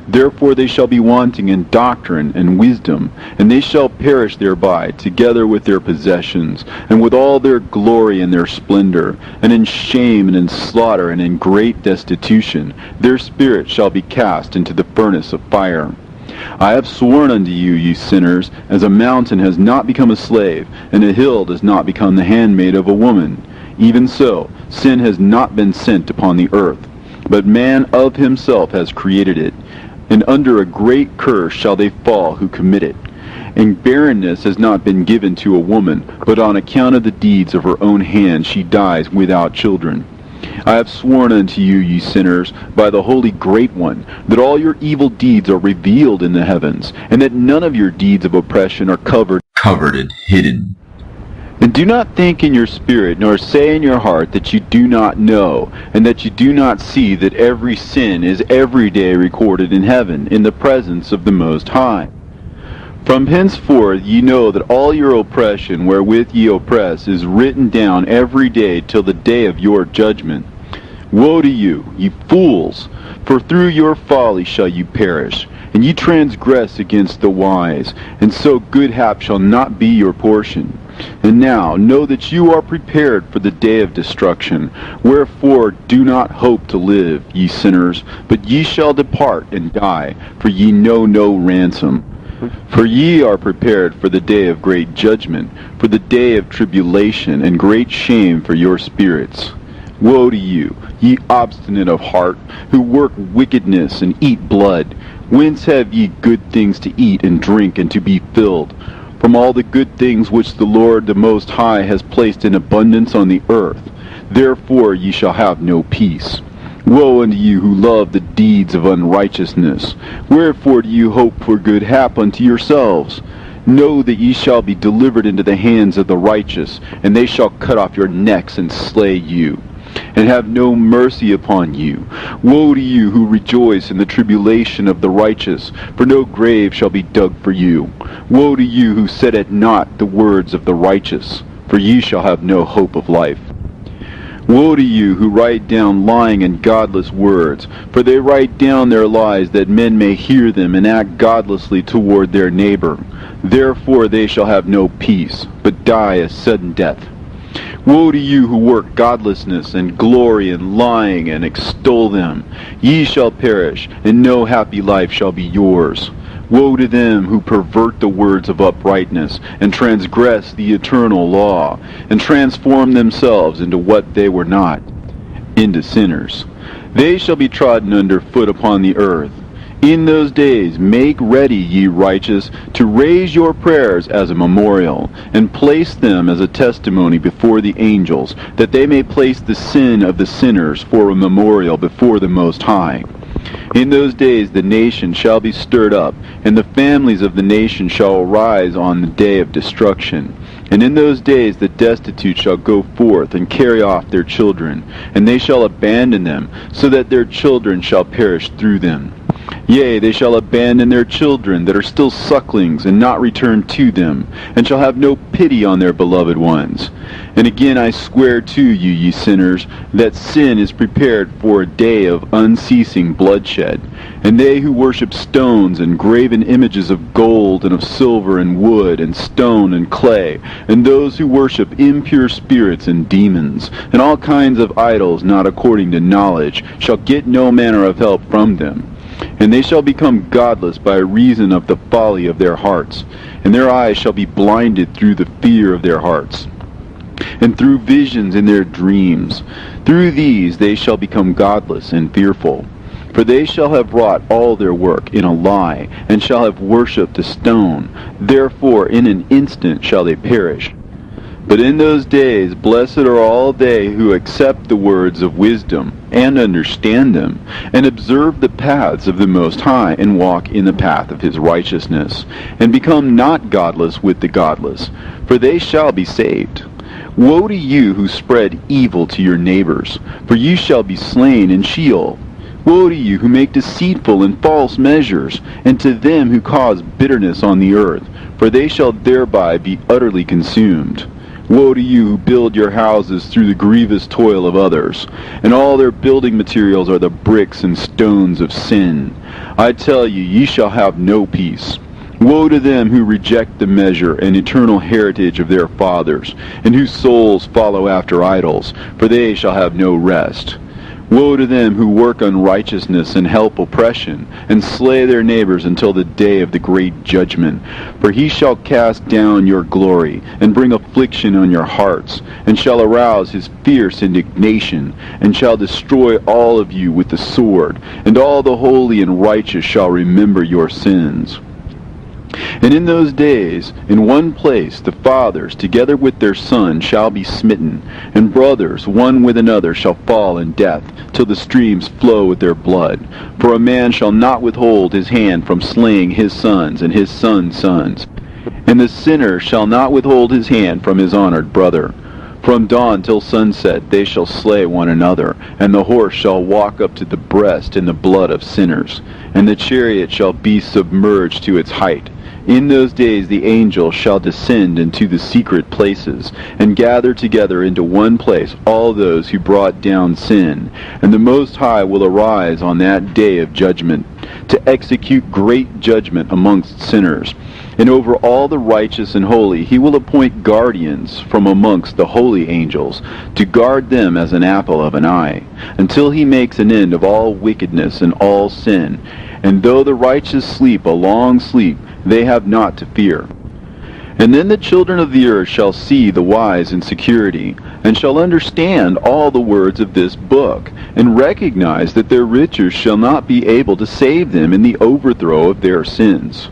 Therefore they shall be wanting in doctrine and wisdom, and they shall perish thereby, together with their possessions, and with all their glory and their splendor, and in shame and in slaughter and in great destitution. Their spirit shall be cast into the furnace of fire. I have sworn unto you, ye sinners, as a mountain has not become a slave, and a hill does not become the handmaid of a woman. Even so, sin has not been sent upon the earth, but man of himself has created it. And under a great curse shall they fall who commit it. And barrenness has not been given to a woman, but on account of the deeds of her own hand she dies without children. I have sworn unto you, ye sinners, by the Holy Great One, that all your evil deeds are revealed in the heavens, and that none of your deeds of oppression are covered and hidden. And do not think in your spirit, nor say in your heart that you do not know, and that you do not see that every sin is every day recorded in heaven, in the presence of the Most High. From henceforth ye know that all your oppression wherewith ye oppress is written down every day till the day of your judgment. Woe to you, ye fools! For through your folly shall you perish, and ye transgress against the wise, and so good hap shall not be your portion. And now know that you are prepared for the day of destruction. Wherefore do not hope to live, ye sinners, but ye shall depart and die, for ye know no ransom. For ye are prepared for the day of great judgment, for the day of tribulation and great shame for your spirits. Woe to you, ye obstinate of heart, who work wickedness and eat blood. Whence have ye good things to eat and drink and to be filled? From all the good things which the Lord the Most High has placed in abundance on the earth. Therefore ye shall have no peace. Woe unto you who love the deeds of unrighteousness! Wherefore do you hope for good hap unto yourselves? Know that ye shall be delivered into the hands of the righteous, and they shall cut off your necks and slay you, and have no mercy upon you. Woe to you who rejoice in the tribulation of the righteous, for no grave shall be dug for you. Woe to you who set at naught the words of the righteous, for ye shall have no hope of life. Woe to you who write down lying and godless words, for they write down their lies that men may hear them and act godlessly toward their neighbor. Therefore they shall have no peace, but die a sudden death. Woe to you who work godlessness and glory in lying and extol them. Ye shall perish, and no happy life shall be yours. Woe to them who pervert the words of uprightness, and transgress the eternal law, and transform themselves into what they were not, into sinners. They shall be trodden under foot upon the earth. In those days make ready, ye righteous, to raise your prayers as a memorial, and place them as a testimony before the angels, that they may place the sin of the sinners for a memorial before the Most High. In those days the nation shall be stirred up, and the families of the nation shall arise on the day of destruction. And in those days the destitute shall go forth and carry off their children, and they shall abandon them, so that their children shall perish through them. Yea, they shall abandon their children that are still sucklings, and not return to them, and shall have no pity on their beloved ones. And again I swear to you, ye sinners, that sin is prepared for a day of unceasing bloodshed. And they who worship stones and graven images of gold and of silver and wood and stone and clay, and those who worship impure spirits and demons, and all kinds of idols not according to knowledge, shall get no manner of help from them. And they shall become godless by reason of the folly of their hearts, and their eyes shall be blinded through the fear of their hearts, and through visions in their dreams. Through these they shall become godless and fearful. For they shall have wrought all their work in a lie, and shall have worshipped a stone. Therefore in an instant shall they perish. But in those days blessed are all they who accept the words of wisdom, and understand them, and observe the paths of the Most High, and walk in the path of his righteousness, and become not godless with the godless, for they shall be saved. Woe to you who spread evil to your neighbors, for you shall be slain in Sheol. Woe to you who make deceitful and false measures, and to them who cause bitterness on the earth, for they shall thereby be utterly consumed. Woe to you who build your houses through the grievous toil of others, and all their building materials are the bricks and stones of sin. I tell you, ye shall have no peace. Woe to them who reject the measure and eternal heritage of their fathers, and whose souls follow after idols, for they shall have no rest. Woe to them who work unrighteousness and help oppression, and slay their neighbors until the day of the great judgment. For he shall cast down your glory, and bring affliction on your hearts, and shall arouse his fierce indignation, and shall destroy all of you with the sword, and all the holy and righteous shall remember your sins. And in those days, in one place, the fathers, together with their sons, shall be smitten, and brothers, one with another, shall fall in death, till the streams flow with their blood. For a man shall not withhold his hand from slaying his sons, and his sons' sons. And the sinner shall not withhold his hand from his honored brother. From dawn till sunset they shall slay one another, and the horse shall walk up to the breast in the blood of sinners, and the chariot shall be submerged to its height. In those days the angels shall descend into the secret places, and gather together into one place all those who brought down sin. And the Most High will arise on that day of judgment, to execute great judgment amongst sinners. And over all the righteous and holy he will appoint guardians from amongst the holy angels, to guard them as an apple of an eye, until he makes an end of all wickedness and all sin. And though the righteous sleep a long sleep, they have not to fear. And then the children of the earth shall see the wise in security, and shall understand all the words of this book, and recognize that their riches shall not be able to save them in the overthrow of their sins.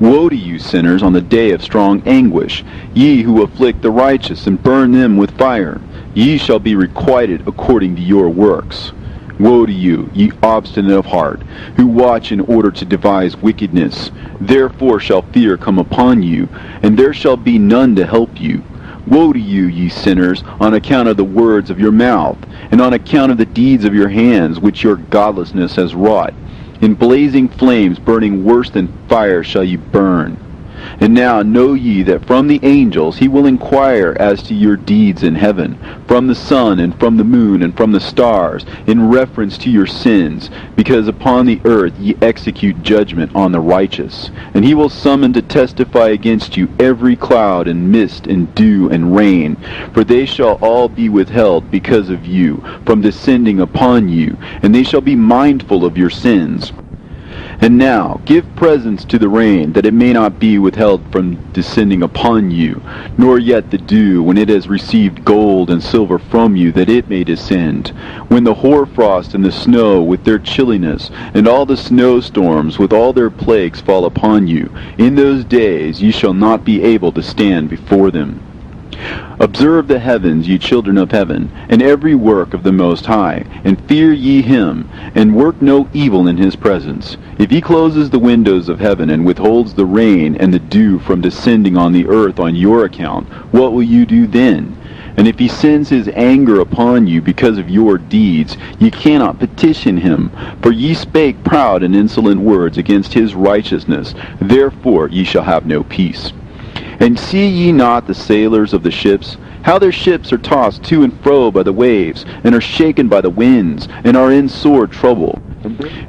Woe to you, sinners, on the day of strong anguish, ye who afflict the righteous and burn them with fire. Ye shall be requited according to your works. Woe to you, ye obstinate of heart, who watch in order to devise wickedness. Therefore shall fear come upon you, and there shall be none to help you. Woe to you, ye sinners, on account of the words of your mouth, and on account of the deeds of your hands, which your godlessness has wrought. In blazing flames, burning worse than fire, shall ye burn. And now know ye that from the angels he will inquire as to your deeds in heaven, from the sun and from the moon and from the stars, in reference to your sins, because upon the earth ye execute judgment on the righteous. And he will summon to testify against you every cloud and mist and dew and rain, for they shall all be withheld because of you, from descending upon you, and they shall be mindful of your sins. And now give presents to the rain, that it may not be withheld from descending upon you, nor yet the dew, when it has received gold and silver from you, that it may descend. When the hoarfrost and the snow with their chilliness, and all the snowstorms with all their plagues fall upon you, in those days ye shall not be able to stand before them. Observe the heavens, ye children of heaven, and every work of the Most High, and fear ye him, and work no evil in his presence. If he closes the windows of heaven, and withholds the rain and the dew from descending on the earth on your account, what will you do then? And if he sends his anger upon you because of your deeds, ye cannot petition him, for ye spake proud and insolent words against his righteousness. Therefore ye shall have no peace. And see ye not the sailors of the ships, how their ships are tossed to and fro by the waves, and are shaken by the winds, and are in sore trouble?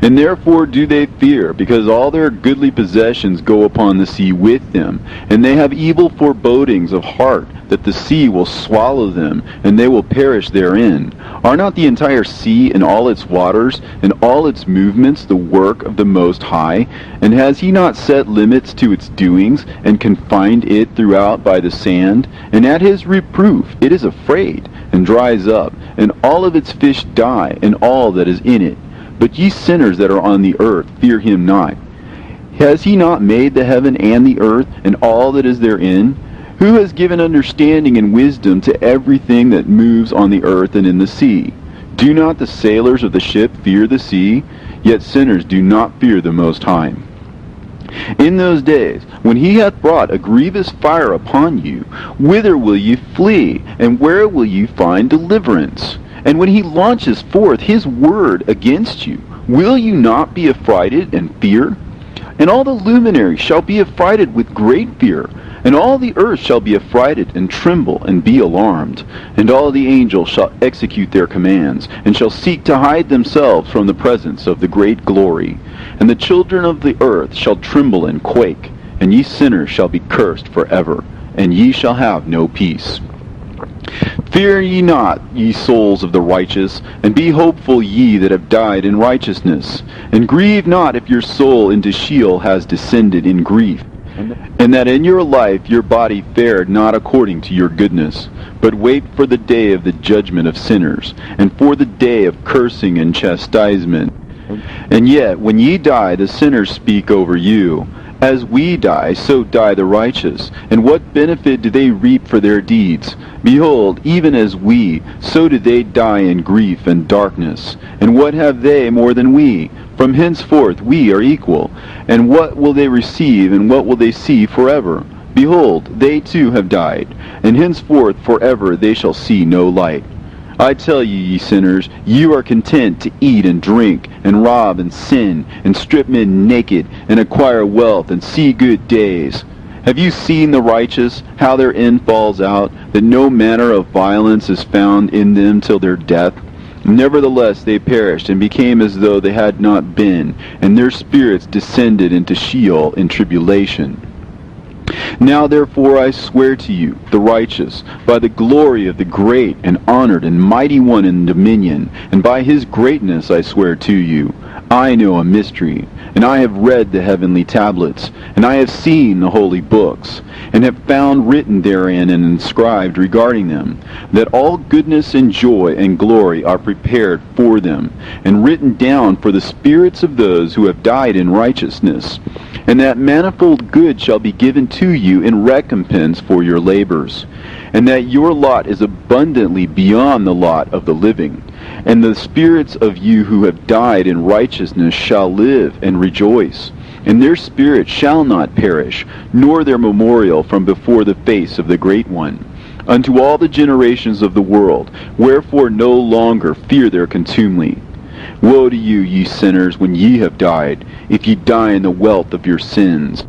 And therefore do they fear, because all their goodly possessions go upon the sea with them, and they have evil forebodings of heart, that the sea will swallow them, and they will perish therein. Are not the entire sea and all its waters, and all its movements the work of the Most High? And has he not set limits to its doings, and confined it throughout by the sand? And at his reproof it is afraid, and dries up, and all of its fish die, and all that is in it. But ye sinners that are on the earth, fear him not. Has he not made the heaven and the earth, and all that is therein? Who has given understanding and wisdom to everything that moves on the earth and in the sea? Do not the sailors of the ship fear the sea? Yet sinners do not fear the Most High. In those days, when he hath brought a grievous fire upon you, whither will ye flee, and where will ye find deliverance? And when he launches forth his word against you, will you not be affrighted and fear? And all the luminaries shall be affrighted with great fear, and all the earth shall be affrighted and tremble and be alarmed. And all the angels shall execute their commands, and shall seek to hide themselves from the presence of the great glory. And the children of the earth shall tremble and quake, and ye sinners shall be cursed forever, and ye shall have no peace. Fear ye not, ye souls of the righteous, and be hopeful ye that have died in righteousness. And grieve not if your soul into Sheol has descended in grief, and that in your life your body fared not according to your goodness. But wait for the day of the judgment of sinners, and for the day of cursing and chastisement. And yet, when ye die, the sinners speak over you. As we die, so die the righteous. And what benefit do they reap for their deeds? Behold, even as we, so do they die in grief and darkness. And what have they more than we? From henceforth we are equal. And what will they receive, and what will they see forever? Behold, they too have died, and henceforth forever they shall see no light. I tell you, ye sinners, you are content to eat and drink, and rob and sin, and strip men naked, and acquire wealth, and see good days. Have you seen the righteous, how their end falls out, that no manner of violence is found in them till their death? Nevertheless they perished, and became as though they had not been, and their spirits descended into Sheol in tribulation. Now therefore I swear to you, the righteous, by the glory of the great and honored and mighty one in dominion, and by his greatness I swear to you, I know a mystery, and I have read the heavenly tablets, and I have seen the holy books, and have found written therein and inscribed regarding them, that all goodness and joy and glory are prepared for them, and written down for the spirits of those who have died in righteousness, and that manifold good shall be given to you in recompense for your labors. and that your lot is abundantly beyond the lot of the living. And the spirits of you who have died in righteousness shall live and rejoice. And their spirit shall not perish, nor their memorial from before the face of the Great One, unto all the generations of the world. Wherefore no longer fear their contumely. Woe to you, ye sinners, when ye have died, if ye die in the wealth of your sins.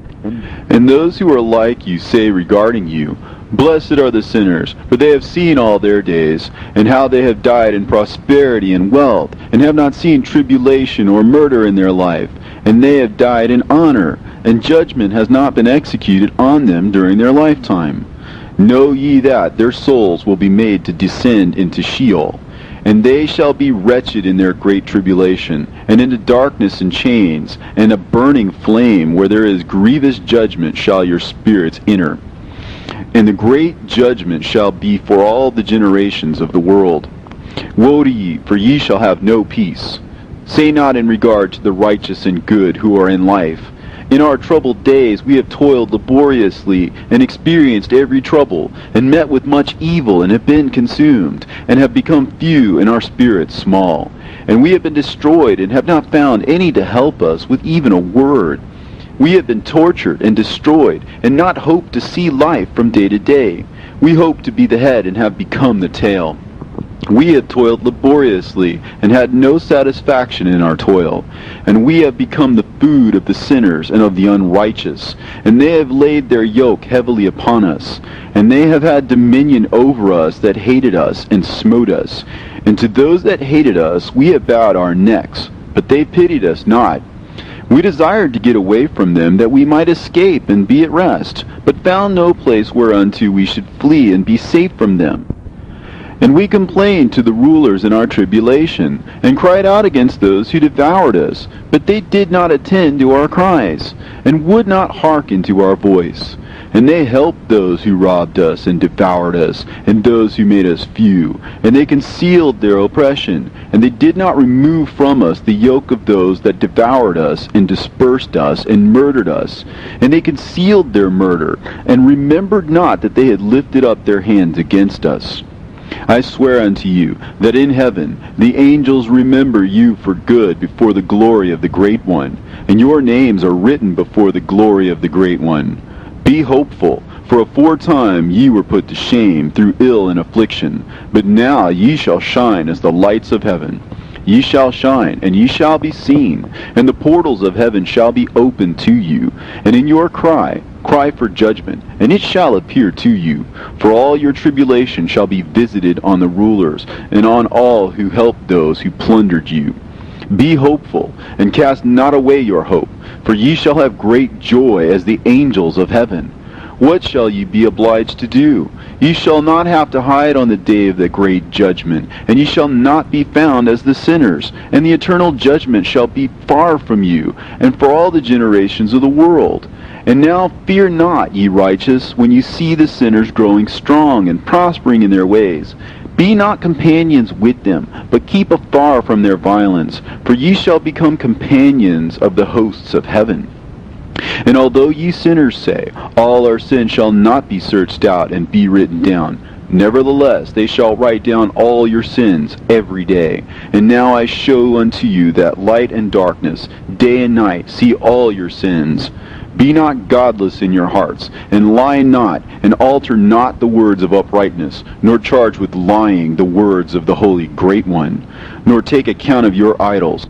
And those who are like you say regarding you, Blessed are the sinners, for they have seen all their days, and how they have died in prosperity and wealth, and have not seen tribulation or murder in their life, and they have died in honor, and judgment has not been executed on them during their lifetime. Know ye that their souls will be made to descend into Sheol, and they shall be wretched in their great tribulation, and into darkness and chains, and a burning flame, where there is grievous judgment shall your spirits enter. And the great judgment shall be for all the generations of the world. Woe to ye, for ye shall have no peace. Say not in regard to the righteous and good who are in life, In our troubled days we have toiled laboriously, and experienced every trouble, and met with much evil, and have been consumed, and have become few, and our spirits small. And we have been destroyed, and have not found any to help us with even a word. We have been tortured and destroyed, and not hoped to see life from day to day. We hope to be the head, and have become the tail. We have toiled laboriously, and had no satisfaction in our toil. And we have become the food of the sinners and of the unrighteous. And they have laid their yoke heavily upon us. And they have had dominion over us that hated us and smote us. And to those that hated us we have bowed our necks, but they pitied us not. We desired to get away from them, that we might escape and be at rest, but found no place whereunto we should flee and be safe from them. And we complained to the rulers in our tribulation, and cried out against those who devoured us, but they did not attend to our cries, and would not hearken to our voice. And they helped those who robbed us and devoured us, and those who made us few. And they concealed their oppression, and they did not remove from us the yoke of those that devoured us, and dispersed us, and murdered us. And they concealed their murder, and remembered not that they had lifted up their hands against us. I swear unto you that in heaven the angels remember you for good before the glory of the Great One, and your names are written before the glory of the Great One. Be hopeful, for aforetime ye were put to shame through ill and affliction, but now ye shall shine as the lights of heaven. Ye shall shine, and ye shall be seen, and the portals of heaven shall be opened to you. And in your cry for judgment, and it shall appear to you. For all your tribulation shall be visited on the rulers, and on all who helped those who plundered you. Be hopeful, and cast not away your hope, for ye shall have great joy as the angels of heaven. What shall ye be obliged to do? Ye shall not have to hide on the day of the great judgment, and ye shall not be found as the sinners, and the eternal judgment shall be far from you, and for all the generations of the world. And now fear not, ye righteous, when you see the sinners growing strong and prospering in their ways. Be not companions with them, but keep afar from their violence, for ye shall become companions of the hosts of heaven. And although ye sinners say, all our sins shall not be searched out and be written down, nevertheless they shall write down all your sins every day. And now I show unto you that light and darkness, day and night, see all your sins. Be not godless in your hearts, and lie not, and alter not the words of uprightness, nor charge with lying the words of the Holy Great One, nor take account of your idols.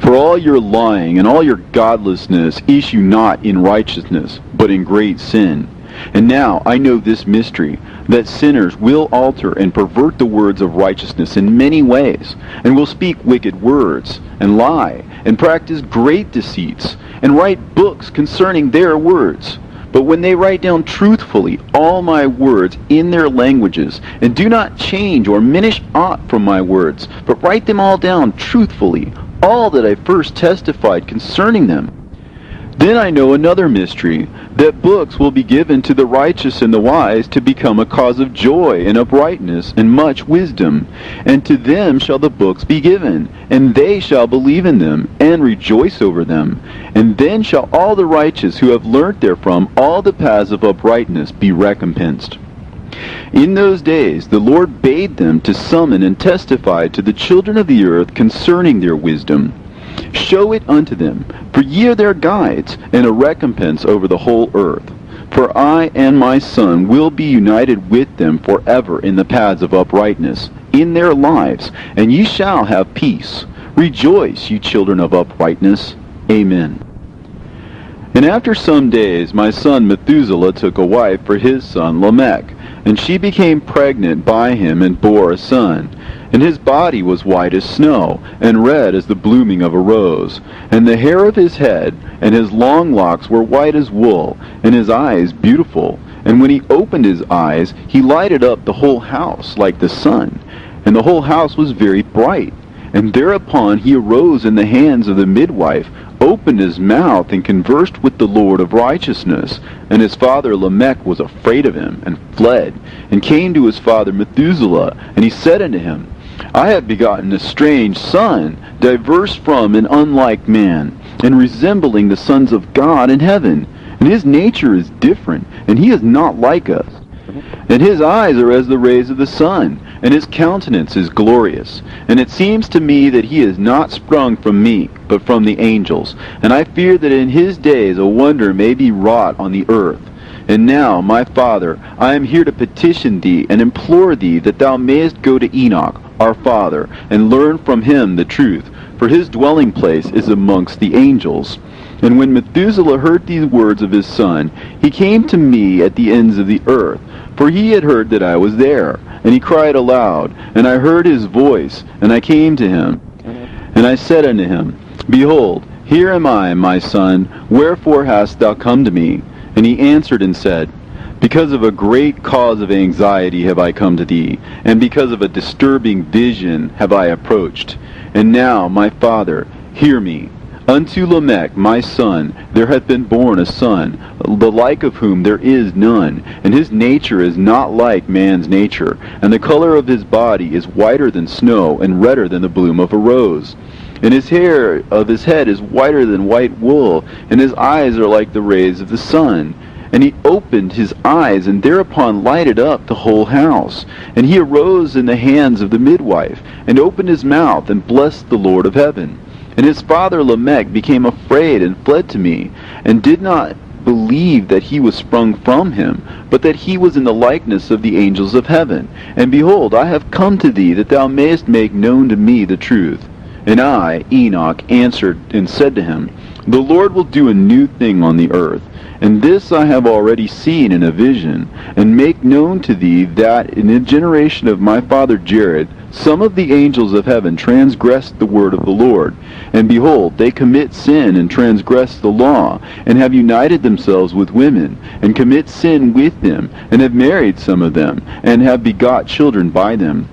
For all your lying and all your godlessness issue not in righteousness, but in great sin. And now I know this mystery, that sinners will alter and pervert the words of righteousness in many ways, and will speak wicked words, and lie, and practice great deceits, and write books concerning their words. But when they write down truthfully all my words in their languages, and do not change or minish aught from my words, but write them all down truthfully, all that I first testified concerning them, then I know another mystery, that books will be given to the righteous and the wise to become a cause of joy and uprightness and much wisdom. And to them shall the books be given, and they shall believe in them, and rejoice over them. And then shall all the righteous who have learnt therefrom all the paths of uprightness be recompensed. In those days the Lord bade them to summon and testify to the children of the earth concerning their wisdom. Show it unto them, for ye are their guides, and a recompense over the whole earth. For I and my son will be united with them forever in the paths of uprightness, in their lives, and ye shall have peace. Rejoice, ye children of uprightness. Amen. And after some days my son Methuselah took a wife for his son Lamech, and she became pregnant by him and bore a son. And his body was white as snow, and red as the blooming of a rose. And the hair of his head and his long locks were white as wool, and his eyes beautiful. And when he opened his eyes, he lighted up the whole house like the sun. And the whole house was very bright. And thereupon he arose in the hands of the midwife, opened his mouth, and conversed with the Lord of righteousness. And his father Lamech was afraid of him, and fled, and came to his father Methuselah. And he said unto him, I have begotten a strange son, diverse from and unlike man, and resembling the sons of God in heaven. And his nature is different, and he is not like us. And his eyes are as the rays of the sun, and his countenance is glorious. And it seems to me that he is not sprung from me, but from the angels. And I fear that in his days a wonder may be wrought on the earth. And now, my father, I am here to petition thee, and implore thee that thou mayest go to Enoch, our father, and learn from him the truth, for his dwelling place is amongst the angels. And when Methuselah heard these words of his son, he came to me at the ends of the earth, for he had heard that I was there. And he cried aloud, and I heard his voice, and I came to him. And I said unto him, Behold, here am I, my son, wherefore hast thou come to me? And he answered and said, Because of a great cause of anxiety have I come to thee, and because of a disturbing vision have I approached. And now, my father, hear me. Unto Lamech, my son, there hath been born a son, the like of whom there is none, and his nature is not like man's nature, and the color of his body is whiter than snow, and redder than the bloom of a rose. And his hair of his head is whiter than white wool, and his eyes are like the rays of the sun. And he opened his eyes, and thereupon lighted up the whole house. And he arose in the hands of the midwife, and opened his mouth, and blessed the Lord of heaven. And his father Lamech became afraid, and fled to me, and did not believe that he was sprung from him, but that he was in the likeness of the angels of heaven. And behold, I have come to thee, that thou mayest make known to me the truth. And I, Enoch, answered and said to him, The Lord will do a new thing on the earth. And this I have already seen in a vision, and make known to thee that in the generation of my father Jared, some of the angels of heaven transgressed the word of the Lord. And behold, they commit sin and transgress the law, and have united themselves with women, and commit sin with them, and have married some of them, and have begot children by them.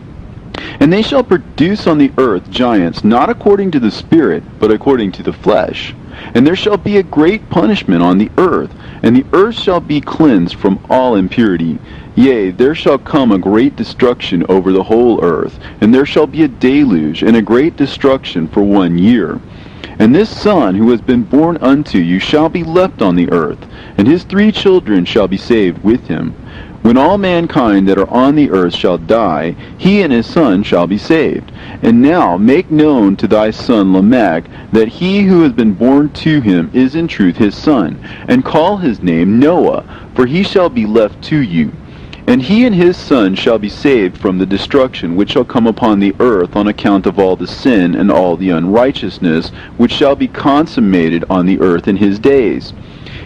And they shall produce on the earth giants, not according to the Spirit, but according to the flesh. And there shall be a great punishment on the earth, and the earth shall be cleansed from all impurity. Yea, there shall come a great destruction over the whole earth, and there shall be a deluge, and a great destruction for 1 year. And this son who has been born unto you shall be left on the earth, and his 3 children shall be saved with him. When all mankind that are on the earth shall die, he and his son shall be saved. And now make known to thy son Lamech that he who has been born to him is in truth his son, and call his name Noah, for he shall be left to you. And he and his son shall be saved from the destruction which shall come upon the earth on account of all the sin and all the unrighteousness which shall be consummated on the earth in his days.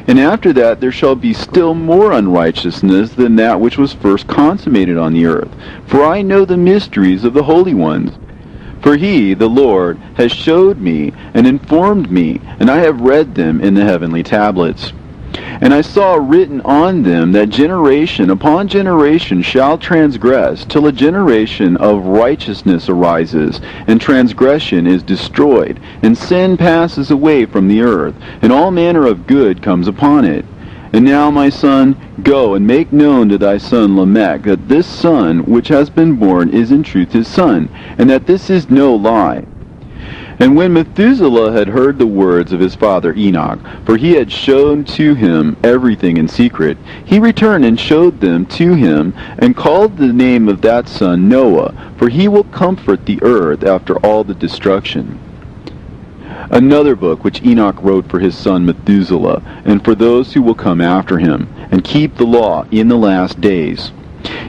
And after that there shall be still more unrighteousness than that which was first consummated on the earth. For I know the mysteries of the holy ones. For he, the Lord, has showed me and informed me, and I have read them in the heavenly tablets. And I saw written on them that generation upon generation shall transgress, till a generation of righteousness arises, and transgression is destroyed, and sin passes away from the earth, and all manner of good comes upon it. And now, my son, go and make known to thy son Lamech that this son which has been born is in truth his son, and that this is no lie. And when Methuselah had heard the words of his father Enoch, for he had shown to him everything in secret, he returned and showed them to him, and called the name of that son Noah, for he will comfort the earth after all the destruction. Another book which Enoch wrote for his son Methuselah, and for those who will come after him, and keep the law in the last days.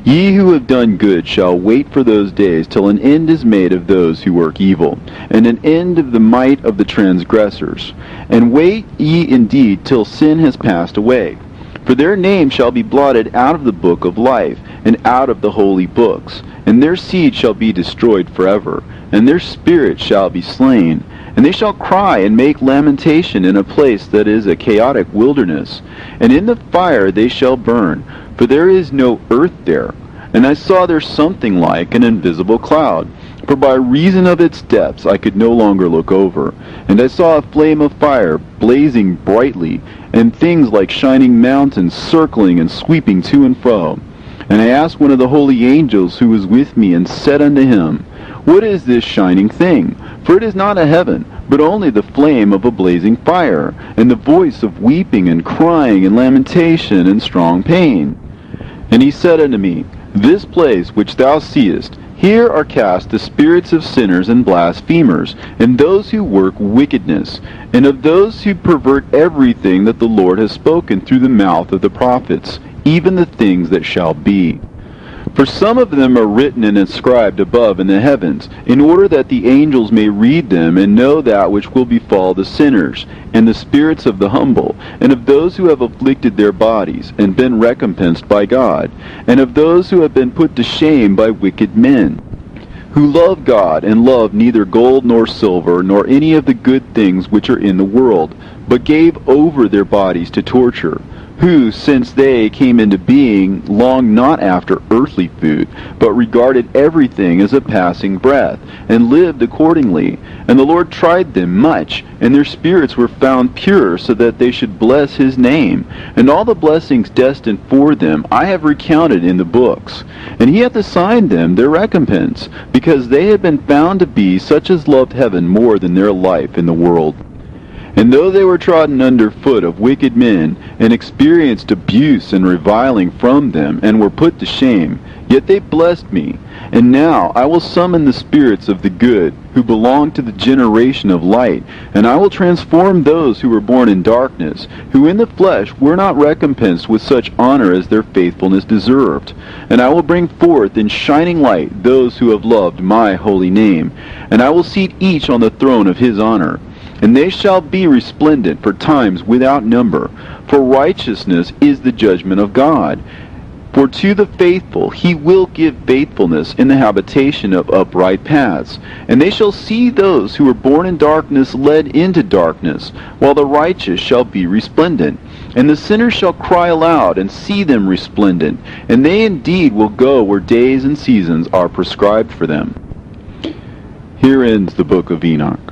Ye who have done good shall wait for those days till an end is made of those who work evil, and an end of the might of the transgressors. And wait ye indeed till sin has passed away. For their name shall be blotted out of the book of life, and out of the holy books, and their seed shall be destroyed forever, and their spirit shall be slain. And they shall cry and make lamentation in a place that is a chaotic wilderness, and in the fire they shall burn, for there is no earth there. And I saw there something like an invisible cloud, for by reason of its depths I could no longer look over. And I saw a flame of fire blazing brightly, and things like shining mountains circling and sweeping to and fro. And I asked one of the holy angels who was with me, and said unto him, What is this shining thing? For it is not a heaven, but only the flame of a blazing fire, and the voice of weeping and crying and lamentation and strong pain. And he said unto me, This place which thou seest, here are cast the spirits of sinners and blasphemers, and those who work wickedness, and of those who pervert everything that the Lord has spoken through the mouth of the prophets, even the things that shall be. For some of them are written and inscribed above in the heavens, in order that the angels may read them and know that which will befall the sinners, and the spirits of the humble, and of those who have afflicted their bodies, and been recompensed by God, and of those who have been put to shame by wicked men, who love God, and love neither gold nor silver, nor any of the good things which are in the world, but gave over their bodies to torture, who, since they came into being, longed not after earthly food, but regarded everything as a passing breath, and lived accordingly. And the Lord tried them much, and their spirits were found pure, so that they should bless his name. And all the blessings destined for them I have recounted in the books. And he hath assigned them their recompense, because they had been found to be such as loved heaven more than their life in the world. And though they were trodden under foot of wicked men, and experienced abuse and reviling from them, and were put to shame, yet they blessed me. And now I will summon the spirits of the good, who belong to the generation of light, and I will transform those who were born in darkness, who in the flesh were not recompensed with such honor as their faithfulness deserved. And I will bring forth in shining light those who have loved my holy name, and I will seat each on the throne of his honor. And they shall be resplendent for times without number, for righteousness is the judgment of God. For to the faithful he will give faithfulness in the habitation of upright paths. And they shall see those who were born in darkness led into darkness, while the righteous shall be resplendent. And the sinners shall cry aloud, and see them resplendent, and they indeed will go where days and seasons are prescribed for them. Here ends the book of Enoch.